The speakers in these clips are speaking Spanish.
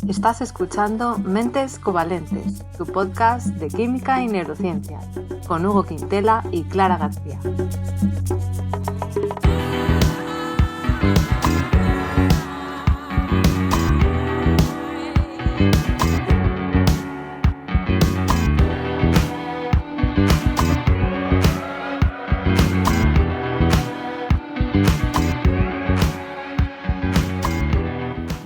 Estás escuchando Mentes Covalentes, tu podcast de química y neurociencia, con Hugo Quintela y Clara García.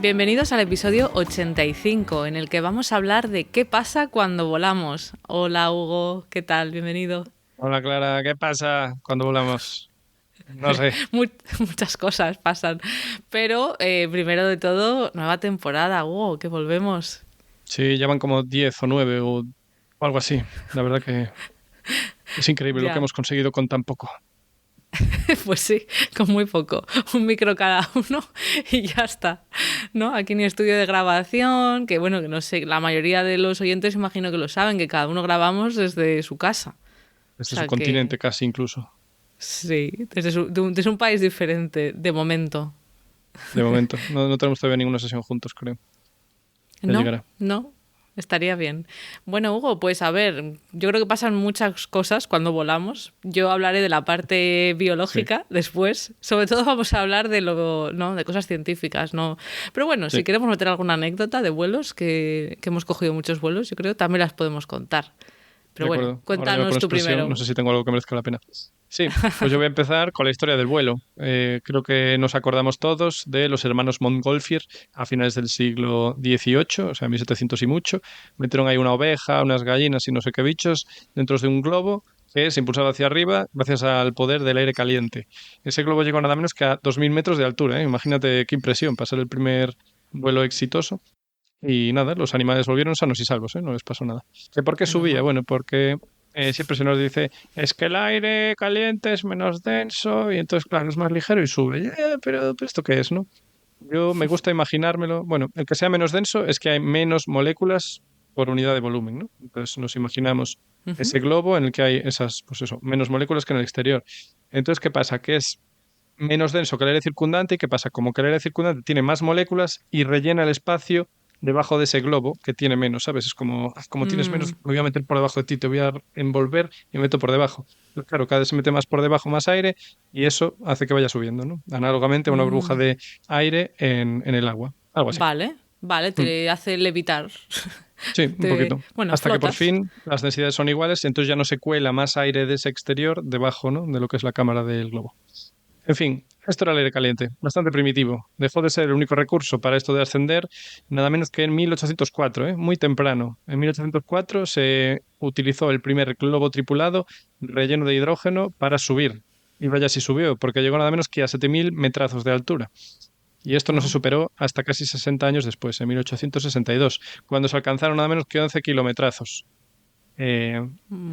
Bienvenidos al episodio 85, en el que vamos a hablar de qué pasa cuando volamos. Hola Hugo, ¿qué tal? Bienvenido. Hola Clara, ¿qué pasa cuando volamos? No sé. Muchas cosas pasan, pero primero de todo, nueva temporada, Hugo, que volvemos. Sí, ya van como 10 o 9 o algo así. La verdad que es increíble lo que hemos conseguido con tan poco. Pues sí, con muy poco, un micro cada uno y ya está, ¿no? Aquí ni estudio de grabación, que bueno, que no sé, la mayoría de los oyentes imagino que lo saben, que cada uno grabamos desde su casa. Desde su continente casi incluso. Sí, desde un país diferente, de momento. De momento, no tenemos todavía ninguna sesión juntos, creo. Ya llegará. No. Estaría bien. Bueno, Hugo, pues a ver, yo creo que pasan muchas cosas cuando volamos. Yo hablaré de la parte biológica después. Sobre todo vamos a hablar de de cosas científicas, ¿no? Pero bueno, si queremos meter alguna anécdota de vuelos, que hemos cogido muchos vuelos, yo creo que también las podemos contar. Pero bueno, cuéntanos tú primero. No sé si tengo algo que merezca la pena. Sí, pues yo voy a empezar con la historia del vuelo. Creo que nos acordamos todos de los hermanos Montgolfier a finales del siglo XVIII, o sea, 1700 y mucho. Metieron ahí una oveja, unas gallinas y no sé qué bichos dentro de un globo que se impulsaba hacia arriba gracias al poder del aire caliente. Ese globo llegó nada menos que a 2000 metros de altura, ¿eh? Imagínate qué impresión pasar el primer vuelo exitoso. Y nada, los animales volvieron sanos y salvos, ¿eh? No les pasó nada. ¿Que por qué subía? Bueno, porque siempre se nos dice, es que el aire caliente es menos denso y entonces, claro, es más ligero y sube. Pero ¿esto qué es, no? Yo me gusta imaginármelo. Bueno, el que sea menos denso es que hay menos moléculas por unidad de volumen, ¿no? Entonces nos imaginamos ese globo en el que hay esas, pues eso, menos moléculas que en el exterior. Entonces, ¿qué pasa? Que es menos denso que el aire circundante. ¿Y qué pasa? Como que el aire circundante tiene más moléculas y rellena el espacio debajo de ese globo que tiene menos, ¿sabes? Es como tienes menos, me voy a meter por debajo de ti, te voy a envolver y me meto por debajo. Pero claro, cada vez se mete más por debajo, más aire, y eso hace que vaya subiendo, ¿no? Análogamente a una burbuja de aire en el agua. Algo así. Vale, te hace levitar. Sí, un poquito. Bueno, hasta flotas. Que por fin las densidades son iguales, y entonces ya no se cuela más aire de ese exterior debajo, ¿no? De lo que es la cámara del globo. En fin, esto era el aire caliente, bastante primitivo. Dejó de ser el único recurso para esto de ascender, nada menos que en 1804, muy temprano. En 1804 se utilizó el primer globo tripulado relleno de hidrógeno para subir. Y vaya si subió, porque llegó nada menos que a 7000 metrazos de altura. Y esto no se superó hasta casi 60 años después, en 1862, cuando se alcanzaron nada menos que 11 kilometrazos.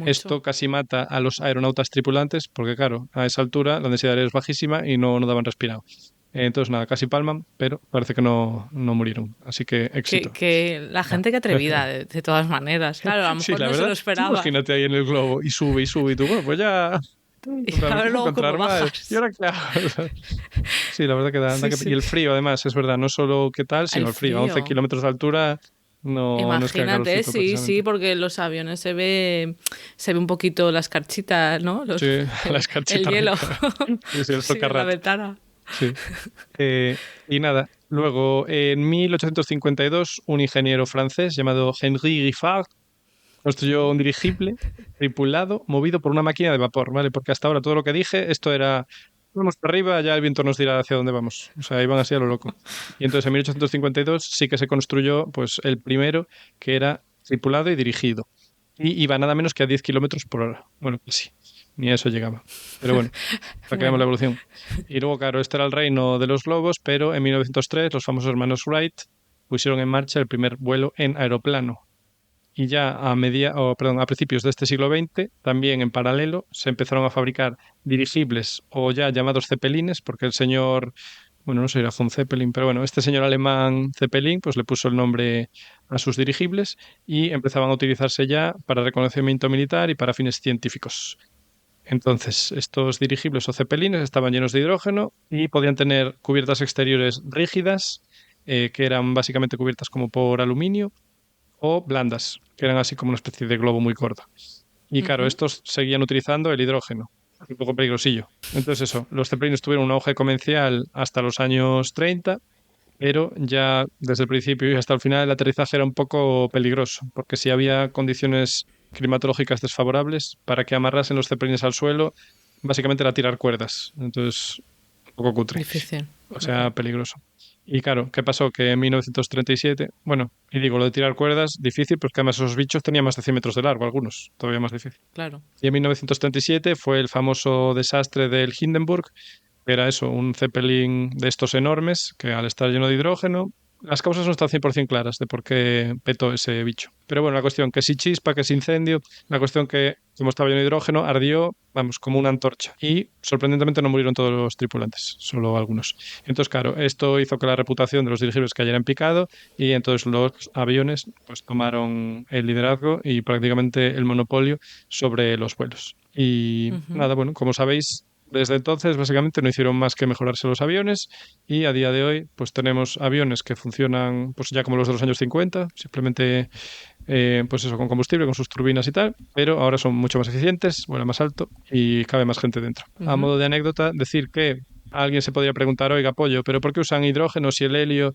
Esto casi mata a los aeronautas tripulantes porque, claro, a esa altura la densidad de aire es bajísima y no daban respirado. Entonces, nada, casi palman, pero parece que no murieron. Así que éxito. Que la gente que atrevida, de todas maneras. Claro, a lo mejor no se lo esperaba. Imagínate ahí en el globo y sube, y tú, bueno, pues ya... Y ahora luego cómo bajas. ¿Y ahora qué hago? Sí, la verdad que da. Sí. Y el frío, además, es verdad, no solo qué tal, sino el frío. A 11 kilómetros de altura... Imagínate, sí, porque los aviones se ve un poquito la escarchita, ¿no? Sí, la escarchita. El hielo. Sí, el la ventana. Sí. Y nada, luego en 1852 un ingeniero francés llamado Henri Giffard construyó un dirigible tripulado movido por una máquina de vapor, ¿vale? Porque hasta ahora todo lo que dije, esto era... Vamos para arriba, ya el viento nos dirá hacia dónde vamos. O sea, iban así a lo loco. Y entonces en 1852 sí que se construyó pues el primero, que era tripulado y dirigido. Y iba nada menos que a 10 kilómetros por hora. Bueno, pues sí, ni a eso llegaba. Pero bueno, para que veamos la evolución. Y luego, claro, este era el reino de los globos, pero en 1903 los famosos hermanos Wright pusieron en marcha el primer vuelo en aeroplano. Y ya a principios de este siglo XX, también en paralelo, se empezaron a fabricar dirigibles o ya llamados cepelines, porque el señor, bueno, no sé, era von Zeppelin, pero bueno, este señor alemán Zeppelin, pues le puso el nombre a sus dirigibles y empezaban a utilizarse ya para reconocimiento militar y para fines científicos. Entonces, estos dirigibles o cepelines estaban llenos de hidrógeno y podían tener cubiertas exteriores rígidas que eran básicamente cubiertas como por aluminio, o blandas, que eran así como una especie de globo muy corto. Y claro, Ujú. estos seguían utilizando el hidrógeno, un poco peligrosillo. Entonces eso, los zeppelines tuvieron un auge comercial hasta los años 30, pero ya desde el principio y hasta el final el aterrizaje era un poco peligroso, porque si había condiciones climatológicas desfavorables, para que amarrasen los zeppelines al suelo, básicamente era tirar cuerdas. Entonces, un poco cutre, Difícil. o Ujú. sea, peligroso. Y claro, ¿qué pasó? Que en 1937, bueno, y digo, lo de tirar cuerdas, difícil, porque además esos bichos tenían más de 100 metros de largo, algunos, todavía más difícil. Claro. Y en 1937 fue el famoso desastre del Hindenburg, que era eso, un Zeppelin de estos enormes, que al estar lleno de hidrógeno, las causas no están 100% claras de por qué petó ese bicho. Pero bueno, la cuestión que si chispa, que si incendio, la cuestión que, como estaba lleno de hidrógeno, ardió, vamos, como una antorcha. Y sorprendentemente no murieron todos los tripulantes, solo algunos. Entonces, claro, esto hizo que la reputación de los dirigibles cayera en picado y entonces los aviones pues tomaron el liderazgo y prácticamente el monopolio sobre los vuelos. Y Ujú. nada, bueno, como sabéis, desde entonces básicamente no hicieron más que mejorarse los aviones y a día de hoy pues tenemos aviones que funcionan pues ya como los de los años 50, simplemente pues eso, con combustible, con sus turbinas y tal, pero ahora son mucho más eficientes, vuelan más alto y cabe más gente dentro. A Ujú. modo de anécdota, decir que alguien se podría preguntar, oiga, pollo, ¿pero por qué usan hidrógeno si el helio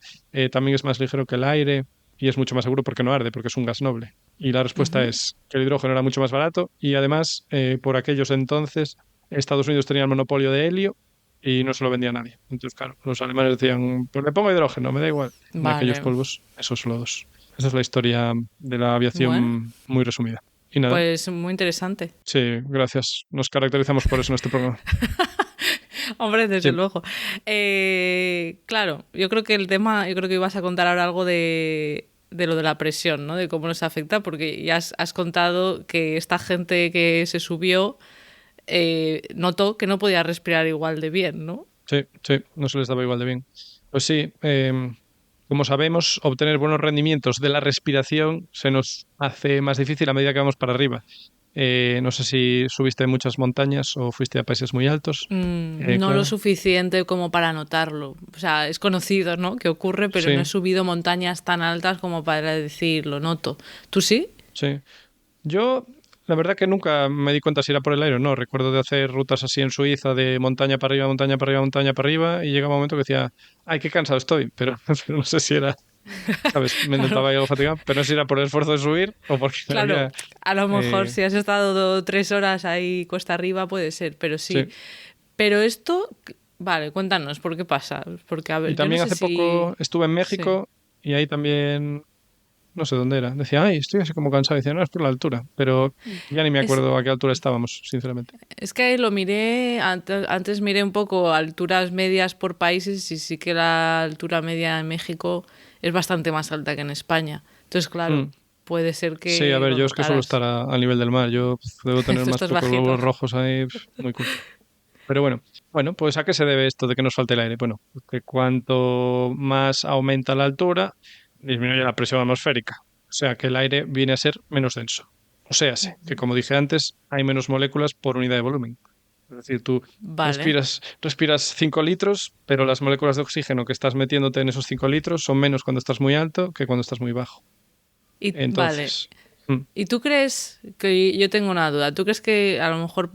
también es más ligero que el aire y es mucho más seguro porque no arde, porque es un gas noble? Y la respuesta Ujú. es que el hidrógeno era mucho más barato y además, por aquellos entonces, Estados Unidos tenía el monopolio de helio y no se lo vendía a nadie. Entonces, claro, los alemanes decían, pues le pongo hidrógeno, me da igual. En aquellos Vale. polvos, esos lodos. Esa es la historia de la Bueno, aviación muy resumida. Y nada, pues muy interesante. sí, gracias. Nos caracterizamos por eso en este programa. Hombre, desde Sí, luego. Claro, yo creo que el tema, yo creo que ibas a contar ahora algo de lo de la presión, ¿no? De cómo nos afecta, porque ya has contado que esta gente que se subió notó que no podía respirar igual de bien, ¿no? sí, sí, no se les daba igual de bien. Pues sí, como sabemos, obtener buenos rendimientos de la respiración se nos hace más difícil a medida que vamos para arriba. No sé si subiste muchas montañas o fuiste a países muy altos. No lo Clara. suficiente como para notarlo. O sea, es conocido, ¿no? Que ocurre, pero no he Sí, subido montañas tan altas como para decir, lo noto. ¿Tú sí? sí. Yo, la verdad que nunca me di cuenta si era por el aire o no. Recuerdo de hacer rutas así en Suiza de montaña para arriba, montaña para arriba, montaña para arriba y llegaba un momento que decía, ay, qué cansado estoy, pero, pero no sé si era, ¿sabes? Me Claro. intentaba ir algo fatigado, pero no sé si era por el esfuerzo de subir o porque Claro, había... a lo mejor eh, si has estado 3 horas ahí cuesta arriba puede ser, pero sí. sí. Pero esto, vale, cuéntanos, ¿por qué pasa? Porque, a Y ver, yo no también sé hace si... poco estuve en Sí. México y ahí también, no sé dónde era. Decía, ay, estoy así como cansado. Decía, no, es por la altura, pero ya ni me Es, acuerdo a qué altura estábamos, sinceramente. es que lo miré, antes miré un poco alturas medias por países y sí que la altura media en México es bastante más alta que en España. Entonces, claro, Mm. puede ser Sí, a que ver, lo yo es que suelo estar notaras. al nivel del mar. Yo debo tener Tú más estás pocos bajito. globos rojos ahí, muy cutre. Pero bueno, bueno, pues ¿a qué se debe esto de que nos falte el aire? Bueno, que cuanto más aumenta la altura, disminuye la presión atmosférica. O sea que el aire viene a ser menos denso. O sea, que como dije antes, hay menos moléculas por unidad de volumen. Es decir, tú Vale. respiras 5 litros, pero las moléculas de oxígeno que estás metiéndote en esos 5 litros son menos cuando estás muy alto que cuando estás muy bajo. Y vale. Entonces, mm, ¿Y tú crees que yo tengo una duda? ¿Tú crees que a lo mejor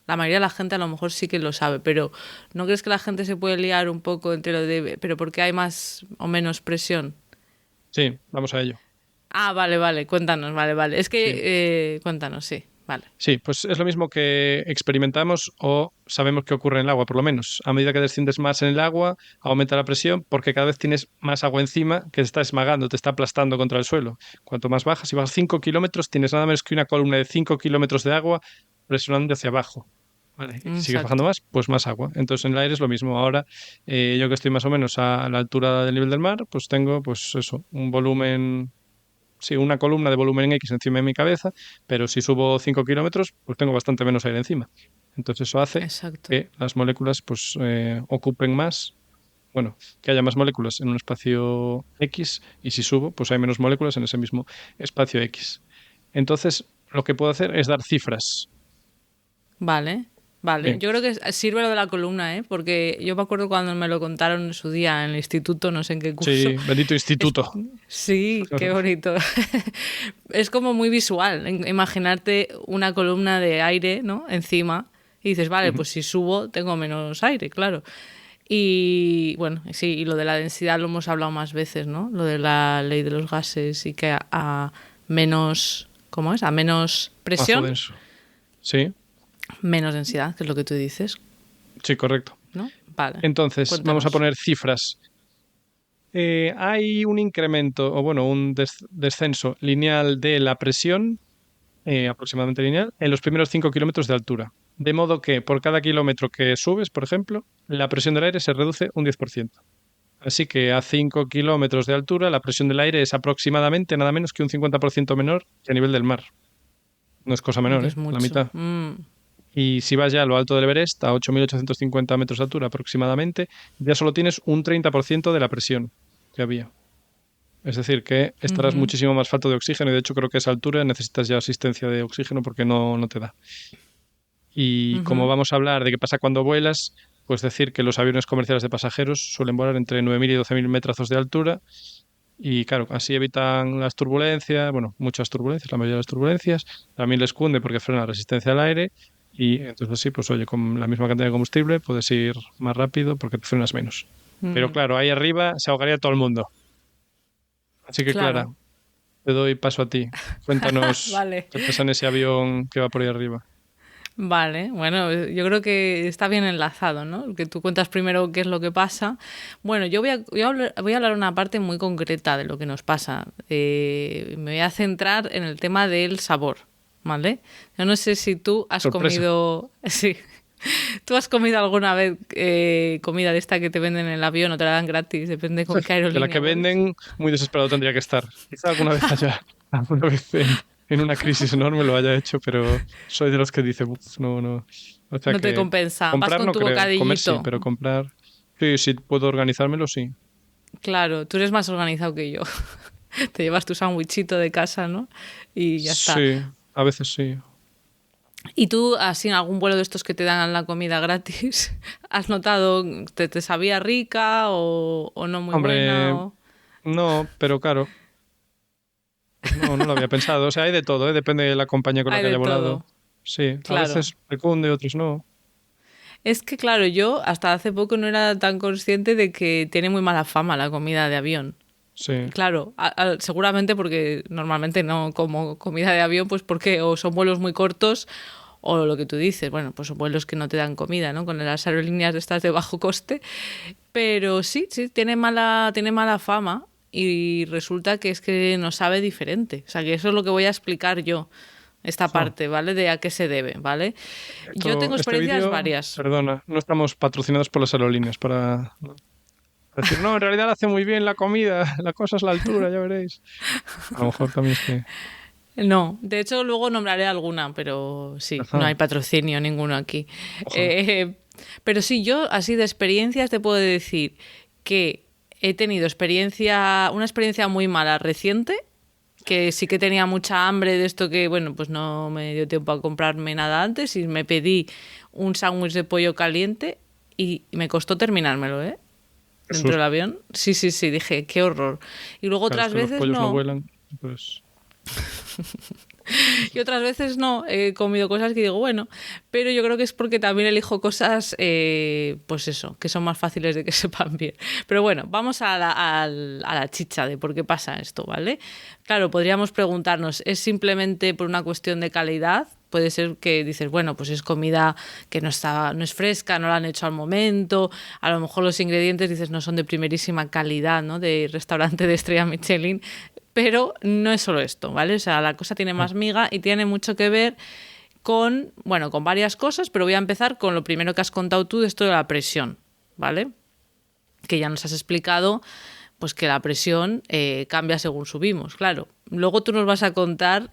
la mayoría de la gente a lo mejor sí que lo sabe, pero ¿no crees que la gente se puede liar un poco entre lo de, pero por qué hay más o menos presión? sí, vamos a ello. Ah, vale, vale, cuéntanos, vale, vale. Es Sí. que, cuéntanos, sí, vale. Sí, pues es lo mismo que experimentamos o sabemos que ocurre en el agua, por lo menos. A medida que desciendes más en el agua, aumenta la presión porque cada vez tienes más agua encima que te está esmagando, te está aplastando contra el suelo. Cuanto más bajas, si vas 5 kilómetros, tienes nada menos que una columna de 5 kilómetros de agua presionando hacia abajo. Vale, y si sigues bajando Exacto. más, pues más agua. Entonces en el aire es lo mismo. Ahora, yo que estoy más o menos a la altura del nivel del mar, pues tengo, pues eso, un volumen, sí, una columna de volumen X encima de mi cabeza, pero si subo 5 kilómetros, pues tengo bastante menos aire encima. Entonces eso hace Exacto. que las moléculas pues ocupen más, bueno, que haya más moléculas en un espacio X y si subo, pues hay menos moléculas en ese mismo espacio X. Entonces, lo que puedo hacer es dar cifras. Vale, Vale, Bien. yo creo que sirve lo de la columna, ¿eh? Porque yo me acuerdo cuando me lo contaron en su día en el instituto, no sé en qué curso. Sí, bendito Es- instituto. sí, qué bonito. Es como muy visual, imaginarte una columna de aire, ¿no? Encima y dices, vale, Ujú. pues si subo tengo menos aire, claro. Y bueno, sí, y lo de la densidad lo hemos hablado más veces, ¿no? Lo de la ley de los gases y que a menos, ¿cómo es? A menos Mazo presión, denso. Sí, menos densidad, que es lo que tú dices, sí, correcto. ¿no? Vale, Entonces, vamos a cuéntanos. poner cifras. Hay un incremento, o bueno, un descenso lineal de la presión, aproximadamente lineal, en los primeros 5 kilómetros de altura. De modo que por cada kilómetro que subes, por ejemplo, la presión del aire se reduce un 10%. Así que a 5 kilómetros de altura, la presión del aire es aproximadamente nada menos que un 50% menor que a nivel del mar. No es cosa menor, Que ¿eh? es La mucho. mitad. Y si vas ya a lo alto del Everest, a 8.850 metros de altura aproximadamente, ya solo tienes un 30% de la presión que había. Es decir, que estarás Ujú, muchísimo más falto de oxígeno y de hecho creo que a esa altura necesitas ya asistencia de oxígeno porque no te da. Y como ujú. vamos a hablar de qué pasa cuando vuelas, pues decir que los aviones comerciales de pasajeros suelen volar entre 9.000 y 12.000 metros de altura y claro, así evitan las turbulencias, bueno, muchas turbulencias, la mayoría de las turbulencias. También les cunde porque frena la resistencia al aire y entonces así, pues oye, con la misma cantidad de combustible puedes ir más rápido porque te frenas menos. Pero Mm, claro, ahí arriba se ahogaría todo el mundo. Así que Clara, claro, te doy paso a ti. Cuéntanos vale. qué pasa en ese avión que va por ahí arriba. Vale, bueno, yo creo que está bien enlazado, ¿no? Que tú cuentas primero qué es lo que pasa. Bueno, yo voy a hablar una parte muy concreta de lo que nos pasa. Me voy a centrar en el tema del sabor, ¿vale? Yo no sé si tú has Sorpresa. comido... Sí. ¿Tú has comido alguna vez comida de esta que te venden en el avión o te la dan gratis? Depende con qué De la que aerolínea vueles. venden, muy desesperado tendría que estar. Quizá alguna vez alguna vez en una crisis enorme lo haya hecho, pero soy de los que dice, "Uf, no, no. O sea No te que compensa. Vas comprar con no tu creo, comer sí, bocadillito. pero comprar, sí, sí puedo organizármelo, sí. Claro, tú eres más organizado que yo. Te llevas tu sándwichito de casa, ¿no? Y ya está. Sí, a veces sí. ¿Y tú, así en algún vuelo de estos que te dan la comida gratis, has notado, te sabía rica o no muy buena? Hombre, no, pero claro, pues no lo había pensado. O sea, hay de todo, ¿eh? Depende de la compañía con la Hay que de haya volado. todo, Sí, a claro. veces recunde, otros no. Es que, claro, yo hasta hace poco no era tan consciente de que tiene muy mala fama la comida de avión. Sí, Claro, seguramente porque normalmente no como comida de avión, pues porque o son vuelos muy cortos o lo que tú dices, bueno, pues son vuelos que no te dan comida, ¿no? Con las aerolíneas de estas de bajo coste. Pero sí, sí, tiene mala fama y resulta que es que no sabe diferente. O sea, que eso es lo que voy a explicar yo, esta jo. parte, ¿vale? De a qué se debe, ¿vale? Yo tengo Este experiencias vídeo, varias. perdona, no estamos patrocinados por las aerolíneas para decir, no, en realidad la hace muy bien la comida, la cosa es la altura, ya veréis. A lo mejor también es que... No, de hecho luego nombraré alguna, pero sí, no hay Ajá, patrocinio ninguno aquí. ojalá. Eh, pero sí, yo así de experiencias te puedo decir que he tenido una experiencia muy mala reciente, que sí que tenía mucha hambre de esto que, bueno, pues no me dio tiempo a comprarme nada antes y me pedí un sándwich de pollo caliente y me costó terminármelo, ¿eh? Dentro Jesús, del avión. Sí, sí, sí, dije, qué horror. Y luego claro, es otras que los veces pollos no no. vuelan, pues... Y otras veces no, he comido cosas que digo, bueno, pero yo creo que es porque también elijo cosas, pues eso, que son más fáciles de que sepan bien. Pero bueno, vamos a la chicha de por qué pasa esto, ¿vale? Claro, podríamos preguntarnos, ¿es simplemente por una cuestión de calidad? Puede ser que dices, bueno, pues es comida que no es fresca, no la han hecho al momento, a lo mejor los ingredientes dices no son de primerísima calidad, ¿no? De restaurante de estrella Michelin, pero no es solo esto, ¿vale? O sea, la cosa tiene ah, más miga y tiene mucho que ver con, bueno, con varias cosas, pero voy a empezar con lo primero que has contado tú de esto de la presión, ¿vale? Que ya nos has explicado, pues que la presión cambia según subimos, claro. Luego tú nos vas a contar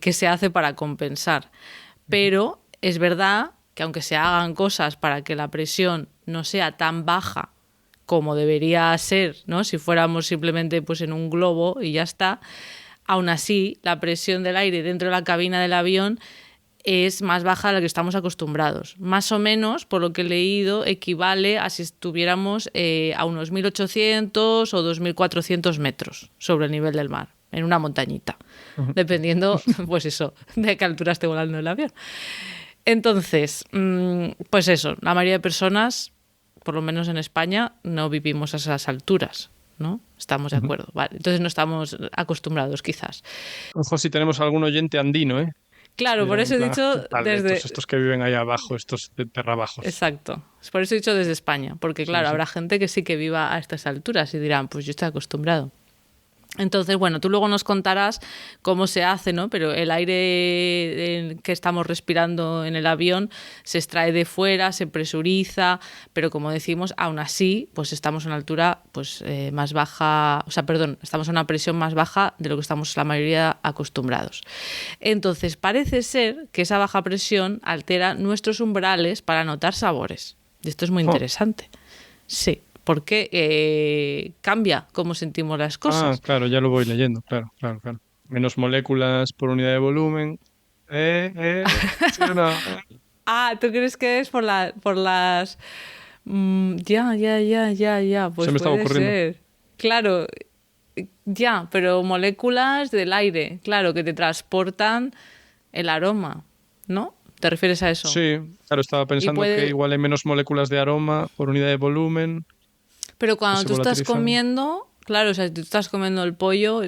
qué se hace para compensar, ujú. pero es verdad que aunque se hagan cosas para que la presión no sea tan baja como debería ser, ¿no? Si fuéramos simplemente pues en un globo y ya está, aún así la presión del aire dentro de la cabina del avión es más baja a la que estamos acostumbrados. Más o menos, por lo que he leído, equivale a si estuviéramos a unos 1.800 o 2.400 metros sobre el nivel del mar, en una montañita, dependiendo, pues eso, de qué altura esté volando el avión. Entonces, pues eso, la mayoría de personas, por lo menos en España, no vivimos a esas alturas, ¿no? Estamos de acuerdo, vale. Entonces no estamos acostumbrados, quizás. Ojo si tenemos algún oyente andino, ¿eh? Claro, por eso he dicho desde... Estos que viven ahí abajo, estos de terra bajos. Exacto. Por eso he dicho desde España, porque claro, habrá gente que sí que viva a estas alturas y dirán, pues yo estoy acostumbrado. Entonces, bueno, tú luego nos contarás cómo se hace, ¿no? Pero el aire que estamos respirando en el avión se extrae de fuera, se presuriza, pero como decimos, aún así, pues estamos a una altura pues, más baja, o sea, perdón, estamos a una presión más baja de lo que estamos la mayoría acostumbrados. Entonces, parece ser que esa baja presión altera nuestros umbrales para notar sabores. Y esto es muy interesante. Sí. Porque cambia cómo sentimos las cosas. Ah, claro, ya lo voy leyendo, claro. Menos moléculas por unidad de volumen. ¿Sí o no? Ah, ¿tú crees que es por las... Ya. Pues se me estaba ocurriendo. Ser. Claro, ya, pero moléculas del aire, claro, que te transportan el aroma, ¿no? ¿Te refieres a eso? Sí, claro, estaba pensando que igual hay menos moléculas de aroma por unidad de volumen. Pero cuando tú estás comiendo, claro, o sea, si tú estás comiendo el pollo, ya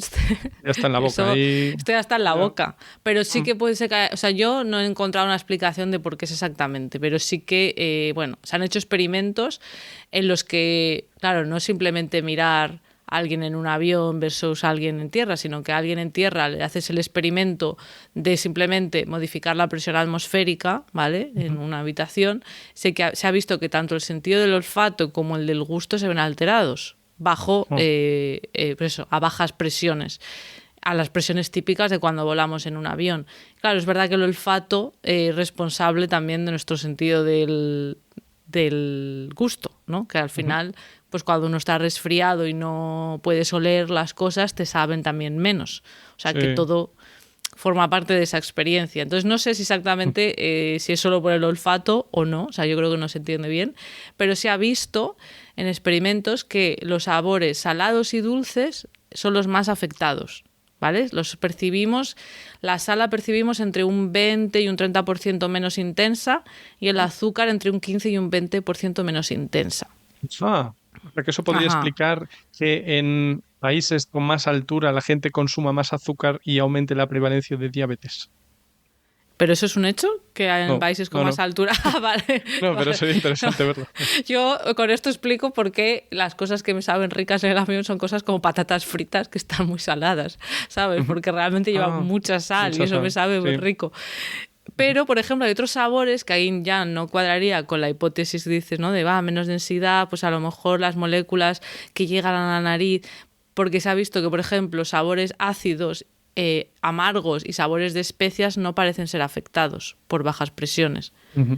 está en la boca. Esto ya está en la boca. Pero sí que puede ser que, o sea, yo no he encontrado una explicación de por qué es exactamente, pero sí que, bueno, se han hecho experimentos en los que, claro, no simplemente mirar a alguien en un avión versus a alguien en tierra, sino que a alguien en tierra le haces el experimento de simplemente modificar la presión atmosférica, ¿vale? En una habitación. Se ha visto que tanto el sentido del olfato como el del gusto se ven alterados bajo, pues eso, a bajas presiones, a las presiones típicas de cuando volamos en un avión. Claro, es verdad que el olfato es responsable también de nuestro sentido del gusto, ¿no? Que al final, pues cuando uno está resfriado y no puedes oler las cosas, te saben también menos. O sea, que todo forma parte de esa experiencia. Entonces, no sé si exactamente si es solo por el olfato o no. O sea, yo creo que no se entiende bien. Pero se ha visto en experimentos que los sabores salados y dulces son los más afectados, ¿vale? Los percibimos, la sal la percibimos entre un 20 y un 30% menos intensa y el azúcar entre un 15 y un 20% menos intensa. Porque eso podría explicar que en países con más altura la gente consuma más azúcar y aumente la prevalencia de diabetes. ¿Pero eso es un hecho? ¿Que en países con más altura? Vale. No, pero sería interesante verlo. Yo con esto explico por qué las cosas que me saben ricas en el avión son cosas como patatas fritas que están muy saladas, ¿sabes? Porque realmente llevan mucha sal y eso me sabe muy rico. Pero, por ejemplo, hay otros sabores que ahí ya no cuadraría con la hipótesis que dices, ¿no? De menos densidad, pues a lo mejor las moléculas que llegan a la nariz, porque se ha visto que, por ejemplo, sabores ácidos, amargos y sabores de especias no parecen ser afectados por bajas presiones.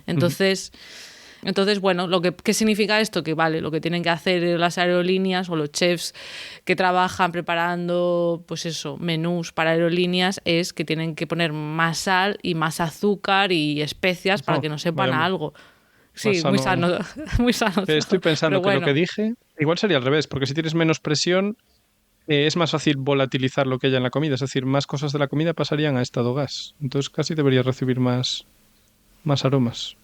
Entonces, bueno, ¿qué significa esto? Que vale, lo que tienen que hacer las aerolíneas o los chefs que trabajan preparando, pues eso, menús para aerolíneas es que tienen que poner más sal y más azúcar y especias para que no sepan a algo. Sí, muy sano. Muy sano. Estoy pensando que lo que dije igual sería al revés, porque si tienes menos presión es más fácil volatilizar lo que haya en la comida, es decir, más cosas de la comida pasarían a estado gas. Entonces casi deberías recibir más aromas.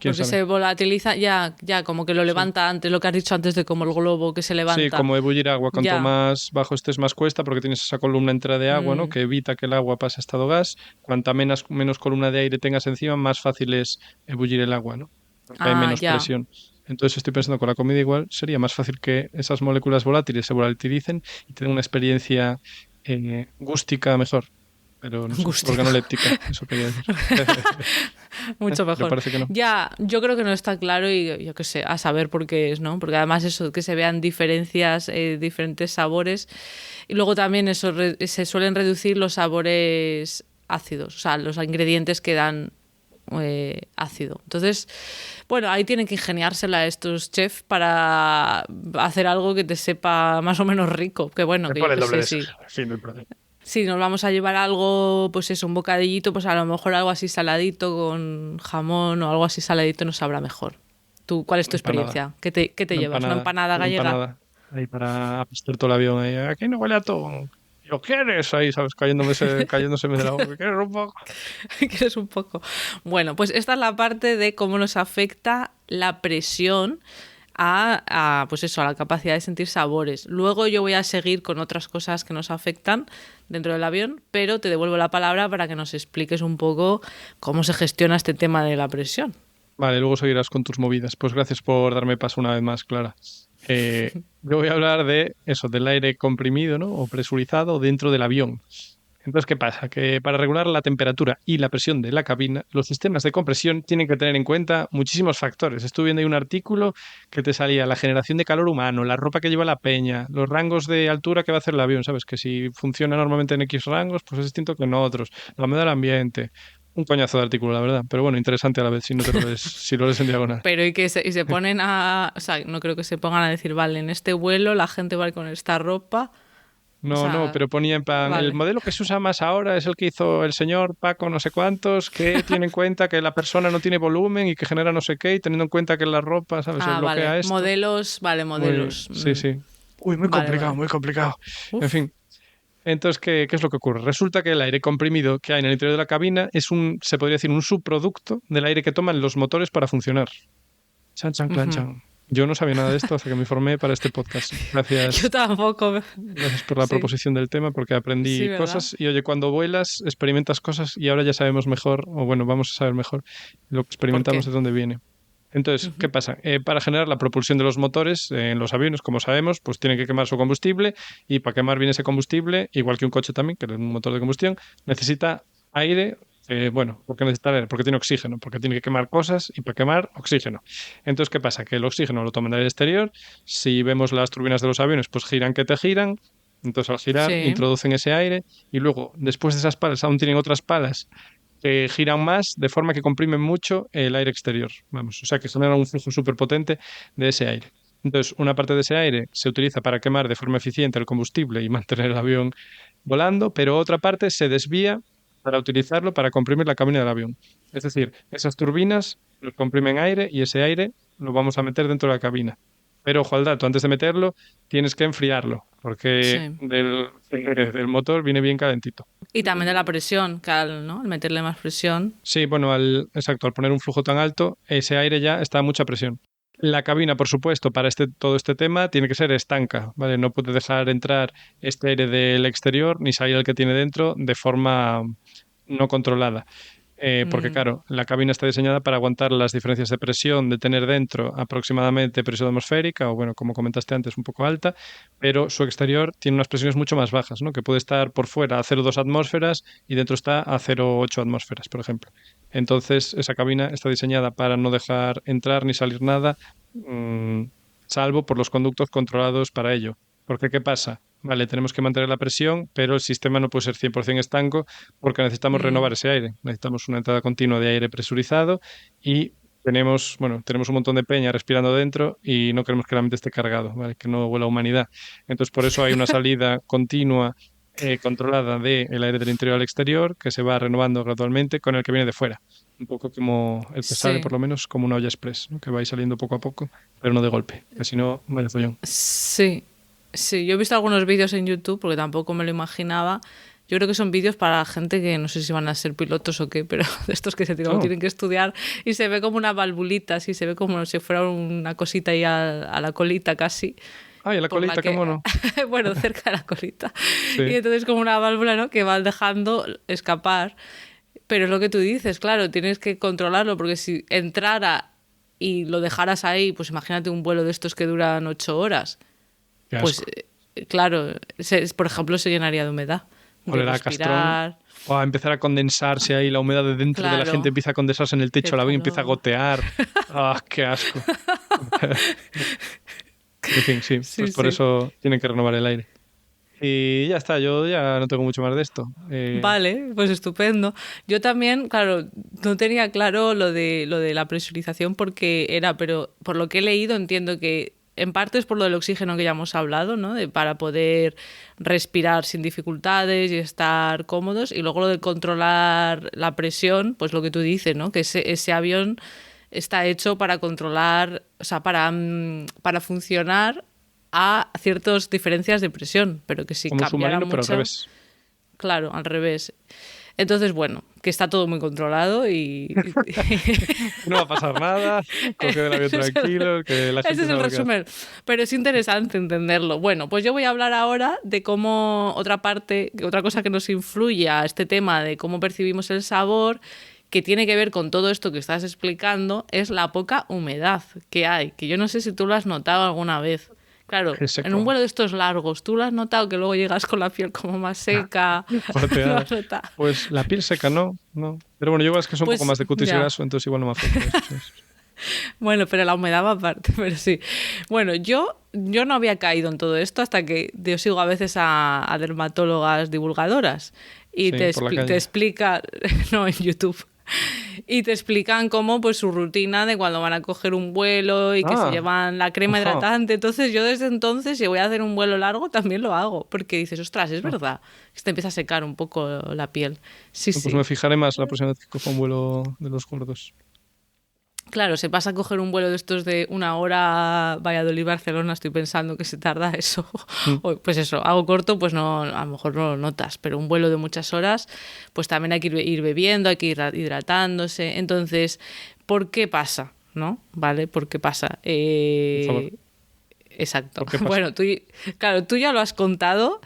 Porque se volatiliza, ya, como que lo levanta antes, lo que has dicho antes de como el globo que se levanta. Sí, como ebullir agua. Cuanto más bajo estés, más cuesta, porque tienes esa columna entera de agua, ¿no? Que evita que el agua pase a estado gas. Cuanta menos columna de aire tengas encima, más fácil es ebullir el agua, ¿no? Porque hay menos presión. Entonces estoy pensando con la comida igual sería más fácil que esas moléculas volátiles se volatilicen y tengan una experiencia gústica mejor. Pero no sé, organoléptica, eso quería decir. Mucho mejor. Parece que no. Ya, yo creo que no está claro y yo qué sé, a saber por qué es, ¿no? Porque además eso, que se vean diferencias, diferentes sabores. Y luego también eso, se suelen reducir los sabores ácidos, o sea, los ingredientes que dan ácido. Entonces, bueno, ahí tienen que ingeniársela estos chefs para hacer algo que te sepa más o menos rico. Que bueno, que yo el doble sé, sí. Fin del proceso. Si nos vamos a llevar algo, pues eso, un bocadillito, pues a lo mejor algo así saladito con jamón o algo así saladito nos sabrá mejor. ¿Tú, cuál es tu Empanada. experiencia? ¿Qué te llevas? ¿Una empanada Una gallega? empanada. Ahí para apestar todo el avión. Ahí. Aquí no huele a todo. ¿Lo quieres? Ahí, ¿sabes? Cayéndoseme de la boca. ¿Quieres un poco? Que es un poco. Bueno, pues esta es la parte de cómo nos afecta la presión pues eso, a la capacidad de sentir sabores. Luego yo voy a seguir con otras cosas que nos afectan dentro del avión, pero te devuelvo la palabra para que nos expliques un poco cómo se gestiona este tema de la presión. Vale, luego seguirás con tus movidas. Pues gracias por darme paso una vez más, Clara. Yo voy a hablar de eso, del aire comprimido, ¿no? O presurizado dentro del avión. Entonces, ¿qué pasa? Que para regular la temperatura y la presión de la cabina, los sistemas de compresión tienen que tener en cuenta muchísimos factores. Estuve viendo ahí un artículo que te salía la generación de calor humano, la ropa que lleva la peña, los rangos de altura que va a hacer el avión, ¿sabes? Que si funciona normalmente en X rangos, pues es distinto que en otros. La humedad del ambiente. Un coñazo de artículo, la verdad. Pero bueno, interesante a la vez si no te lo lees, si lo lees en diagonal. Pero y se ponen a... O sea, no creo que se pongan a decir, vale, en este vuelo la gente va con esta ropa. O No, no, sea, pero ponía en plan, el vale. modelo que se usa más ahora es el que hizo el señor Paco no sé cuántos, que tiene en cuenta que la persona no tiene volumen y que genera no sé qué, y teniendo en cuenta que la ropa, ¿sabes? Se Ah, vale. bloquea esto. Modelos, vale, modelos. Sí, sí. Uy, muy Vale, complicado, vale. muy complicado. En Uf. fin, entonces, ¿qué es lo que ocurre? Resulta que el aire comprimido que hay en el interior de la cabina es se podría decir, un subproducto del aire que toman los motores para funcionar. Chan, chan, clan, Ujú. chan. Yo no sabía nada de esto hasta que me informé para este podcast. Yo Gracias. tampoco. Gracias por la Sí, proposición del tema porque sí, aprendí ¿verdad? cosas y oye, cuando vuelas experimentas cosas y ahora ya sabemos mejor, o bueno, vamos a saber mejor lo que ¿Por experimentamos qué? de dónde viene. Entonces, ¿qué Ujú. pasa? Para generar la propulsión de los motores en los aviones, como sabemos, pues tienen que quemar su combustible y para quemar bien ese combustible, igual que un coche también, que es un motor de combustión, necesita aire. Bueno, ¿por qué necesita aire? Porque tiene oxígeno, porque tiene que quemar cosas y para quemar oxígeno. Entonces, ¿qué pasa? Que el oxígeno lo toman del exterior. Si vemos las turbinas de los aviones, pues giran que te giran. Entonces, al girar, Sí. introducen ese aire y luego, después de esas palas, aún tienen otras palas que giran más de forma que comprimen mucho el aire exterior. Vamos, o sea que generan un flujo súper potente de ese aire. Entonces, una parte de ese aire se utiliza para quemar de forma eficiente el combustible y mantener el avión volando, pero otra parte se desvía para utilizarlo para comprimir la cabina del avión. Es decir, esas turbinas nos comprimen aire y ese aire lo vamos a meter dentro de la cabina. Pero ojo al dato, antes de meterlo tienes que enfriarlo, porque Sí. del motor viene bien calentito. Y también de la presión, que ¿no? Al meterle más presión. Sí, bueno, exacto, al poner un flujo tan alto, ese aire ya está a mucha presión. La cabina, por supuesto, para todo este tema tiene que ser estanca, ¿vale? No puede dejar entrar este aire del exterior ni salir el que tiene dentro de forma no controlada. Porque Mm, claro, la cabina está diseñada para aguantar las diferencias de presión, de tener dentro aproximadamente presión atmosférica, o bueno, como comentaste antes, un poco alta, pero su exterior tiene unas presiones mucho más bajas, ¿no? Que puede estar por fuera a 0,2 atmósferas y dentro está a 0,8 atmósferas, por ejemplo. Entonces, esa cabina está diseñada para no dejar entrar ni salir nada, mm, salvo por los conductos controlados para ello. Porque, ¿qué pasa? Vale, tenemos que mantener la presión, pero el sistema no puede ser 100% estanco porque necesitamos mm. renovar ese aire. Necesitamos una entrada continua de aire presurizado y tenemos un montón de peña respirando dentro y no queremos que el ambiente esté cargado, ¿vale? Que no huela a humanidad. Entonces, por eso hay una salida continua, controlada del aire del interior al exterior que se va renovando gradualmente con el que viene de fuera. Un poco como el que sale, por Sí. lo menos, como una olla express, ¿no? Que va a ir saliendo poco a poco, pero no de golpe, que si no, vaya follón. Sí. Sí, yo he visto algunos vídeos en YouTube porque tampoco me lo imaginaba. Yo creo que son vídeos para gente que no sé si van a ser pilotos o qué, pero de estos que Oh, tienen que estudiar y se ve como una valvulita, así se ve como si fuera una cosita ahí a la colita casi, ay, la por la colita, qué que, mono. bueno, cerca de la colita. Y Sí. entonces como una válvula, ¿no? Que va dejando escapar. Pero es lo que tú dices, claro, tienes que controlarlo porque si entrara y lo dejaras ahí, pues imagínate un vuelo de estos que duran 8 horas, Qué pues asco. claro, por ejemplo, se llenaría de humedad, de Olerá a castrón. respirar, O a empezar a condensarse ahí, la humedad de dentro de la gente claro, empieza a condensarse en el qué techo, la avión empieza a calor. gotear. Ah, qué asco. En fin, sí, pues Sí, por sí. eso tienen que renovar el aire. Y ya está, yo ya no tengo mucho más de esto. Vale, pues estupendo. Yo también, claro, no tenía claro lo de la presurización porque era, pero por lo que he leído entiendo que en parte es por lo del oxígeno que ya hemos hablado, ¿no? Para poder respirar sin dificultades y estar cómodos. Y luego lo de controlar la presión, pues lo que tú dices, ¿no? Que ese avión está hecho para controlar, o sea, para funcionar a ciertas diferencias de presión, pero que si como cambiara submarino, mucho, pero al revés. Claro, al revés. Entonces, bueno, que está todo muy controlado y No va a pasar nada, coge el avión tranquilo, que la gente ese es el no lo resumen. Pero es interesante entenderlo. Bueno, pues yo voy a hablar ahora de cómo otra cosa que nos influye a este tema de cómo percibimos el sabor, que tiene que ver con todo esto que estás explicando, es la poca humedad que hay, que yo no sé si tú lo has notado alguna vez. Claro, en un vuelo de estos largos, ¿tú lo has notado que luego llegas con la piel como más seca? ¿Lo has notado? Pues la piel seca no. Pero bueno, yo es que soy un poco más de cutis graso, entonces igual no me afecta eso. Bueno, pero la humedad va aparte, pero sí. Bueno, yo no había caído en todo esto hasta que yo sigo a veces a dermatólogas divulgadoras y Sí, te explica, no, en YouTube. Y te explican cómo pues su rutina de cuando van a coger un vuelo y que se llevan la crema hidratante. Entonces yo desde entonces, si voy a hacer un vuelo largo, también lo hago. Porque dices, ostras, es verdad, que te empieza a secar un poco la piel. Sí, pues sí. me fijaré más la próxima vez que coja un vuelo de los gordos. Claro, se pasa a coger un vuelo de estos de 1 hora Valladolid-Barcelona, estoy pensando que se tarda eso. Pues eso, hago corto, pues no, a lo mejor no lo notas, pero un vuelo de muchas horas, pues también hay que ir bebiendo, hay que ir hidratándose. Entonces, ¿por qué pasa? ¿No? ¿Vale? ¿Por qué pasa? Exacto. ¿Por qué pasa? Bueno, tú ya lo has contado.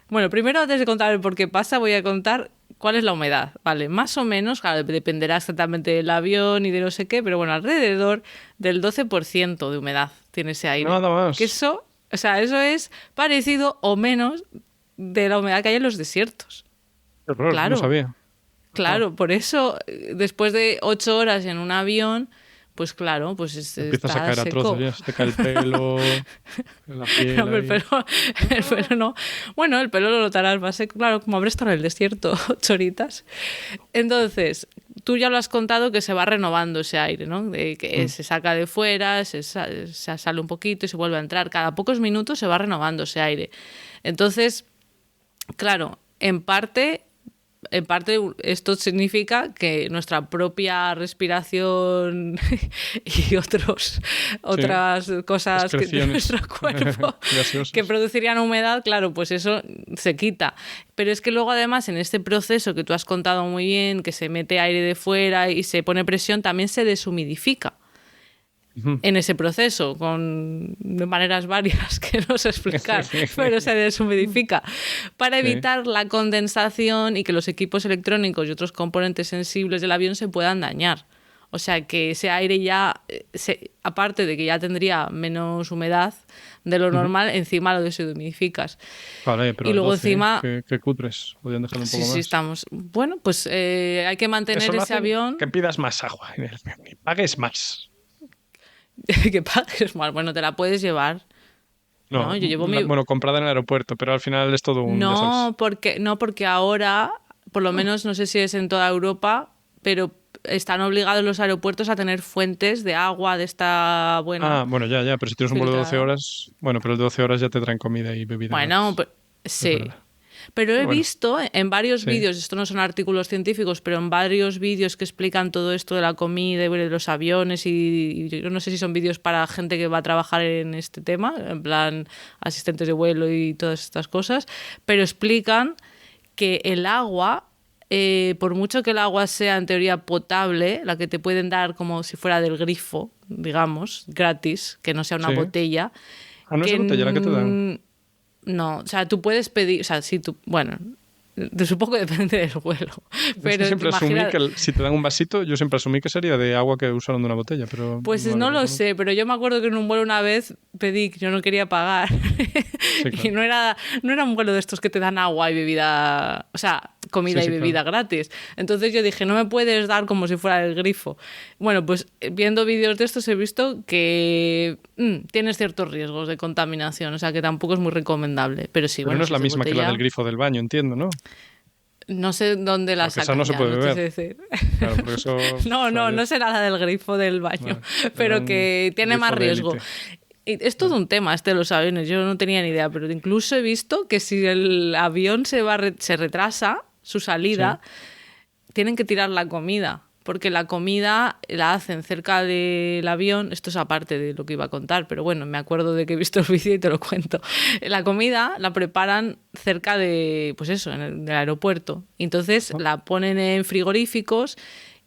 Bueno, primero antes de contar el por qué pasa, voy a contar cuál es la humedad. Vale, más o menos, claro, dependerá exactamente del avión y de no sé qué, pero bueno, alrededor del 12% de humedad tiene ese aire. Nada más. Que eso es parecido o menos de la humedad que hay en los desiertos. Qué horror, Claro. no sabía. Claro, por eso, después de 8 horas en un avión, pues claro, pues Empiezas está a caer a seco. trozos, ya se te cae el pelo, la piel. No, el pelo no. Bueno, el pelo lo notarás más seco, claro, como habré estado en el desierto 8 horitas. Entonces, tú ya lo has contado que se va renovando ese aire, ¿no? Que se saca de fuera, se sale un poquito y se vuelve a entrar. Cada pocos minutos se va renovando ese aire. Entonces, claro, en parte esto significa que nuestra propia respiración y otras cosas de nuestro cuerpo que producirían humedad, claro, pues eso se quita. Pero es que luego además en este proceso que tú has contado muy bien, que se mete aire de fuera y se pone presión, también se deshumidifica. En ese proceso, de maneras varias que no sé explicar, pero se deshumidifica para evitar la condensación y que los equipos electrónicos y otros componentes sensibles del avión se puedan dañar. O sea, que ese aire ya, aparte de que ya tendría menos humedad de lo normal, encima lo deshumidificas. Vale, pero y luego 12, encima... Qué cutres, podrían dejarlo un poco más. Sí, estamos... Bueno, pues hay que mantener eso ese avión... Que pidas más agua, que pagues más. Que pagues más. Bueno, te la puedes llevar. No, yo llevo bueno, comprada en el aeropuerto, pero al final es todo un... No, porque ahora, por lo menos no sé si es en toda Europa, pero están obligados los aeropuertos a tener fuentes de agua de esta buena. Ah, bueno, ya, pero si tienes un vuelo de 12 horas, bueno, pero el de 12 horas ya te traen comida y bebida. Bueno, sí. Pero he visto en varios vídeos, esto no son artículos científicos, pero en varios vídeos que explican todo esto de la comida y de los aviones y yo no sé si son vídeos para gente que va a trabajar en este tema, en plan asistentes de vuelo y todas estas cosas, pero explican que el agua, por mucho que el agua sea en teoría potable, la que te pueden dar como si fuera del grifo, digamos, gratis, que no sea una botella. Ah, no es botella la que te dan. No, o sea, tú puedes pedir, o sea, si tú, bueno, supongo que depende del vuelo. Pero siempre asumí que si te dan un vasito, yo siempre asumí que sería de agua que usaron de una botella, pero... Pues no lo sé, pero yo me acuerdo que en un vuelo una vez pedí que yo no quería pagar. Sí, claro. Y no era un vuelo de estos que te dan agua y bebida, o sea, comida y bebida gratis. Entonces yo dije, no me puedes dar como si fuera el grifo. Bueno, pues viendo vídeos de estos he visto que tienes ciertos riesgos de contaminación, o sea que tampoco es muy recomendable. Pero sí, bueno, no es la misma que la del grifo del baño, entiendo, ¿no? No sé dónde la sacan. Esa no se puede beber. No sé decir. Claro, porque eso... no sé nada del grifo del baño, pero que tiene más riesgo. Y es todo un tema este de los aviones, yo no tenía ni idea, pero incluso he visto que si el avión se retrasa su salida, Sí. tienen que tirar la comida, porque la comida la hacen cerca del avión, esto es aparte de lo que iba a contar, pero bueno, me acuerdo de que he visto el vídeo y te lo cuento. La comida la preparan cerca de, pues eso, del aeropuerto, entonces ¿No? la ponen en frigoríficos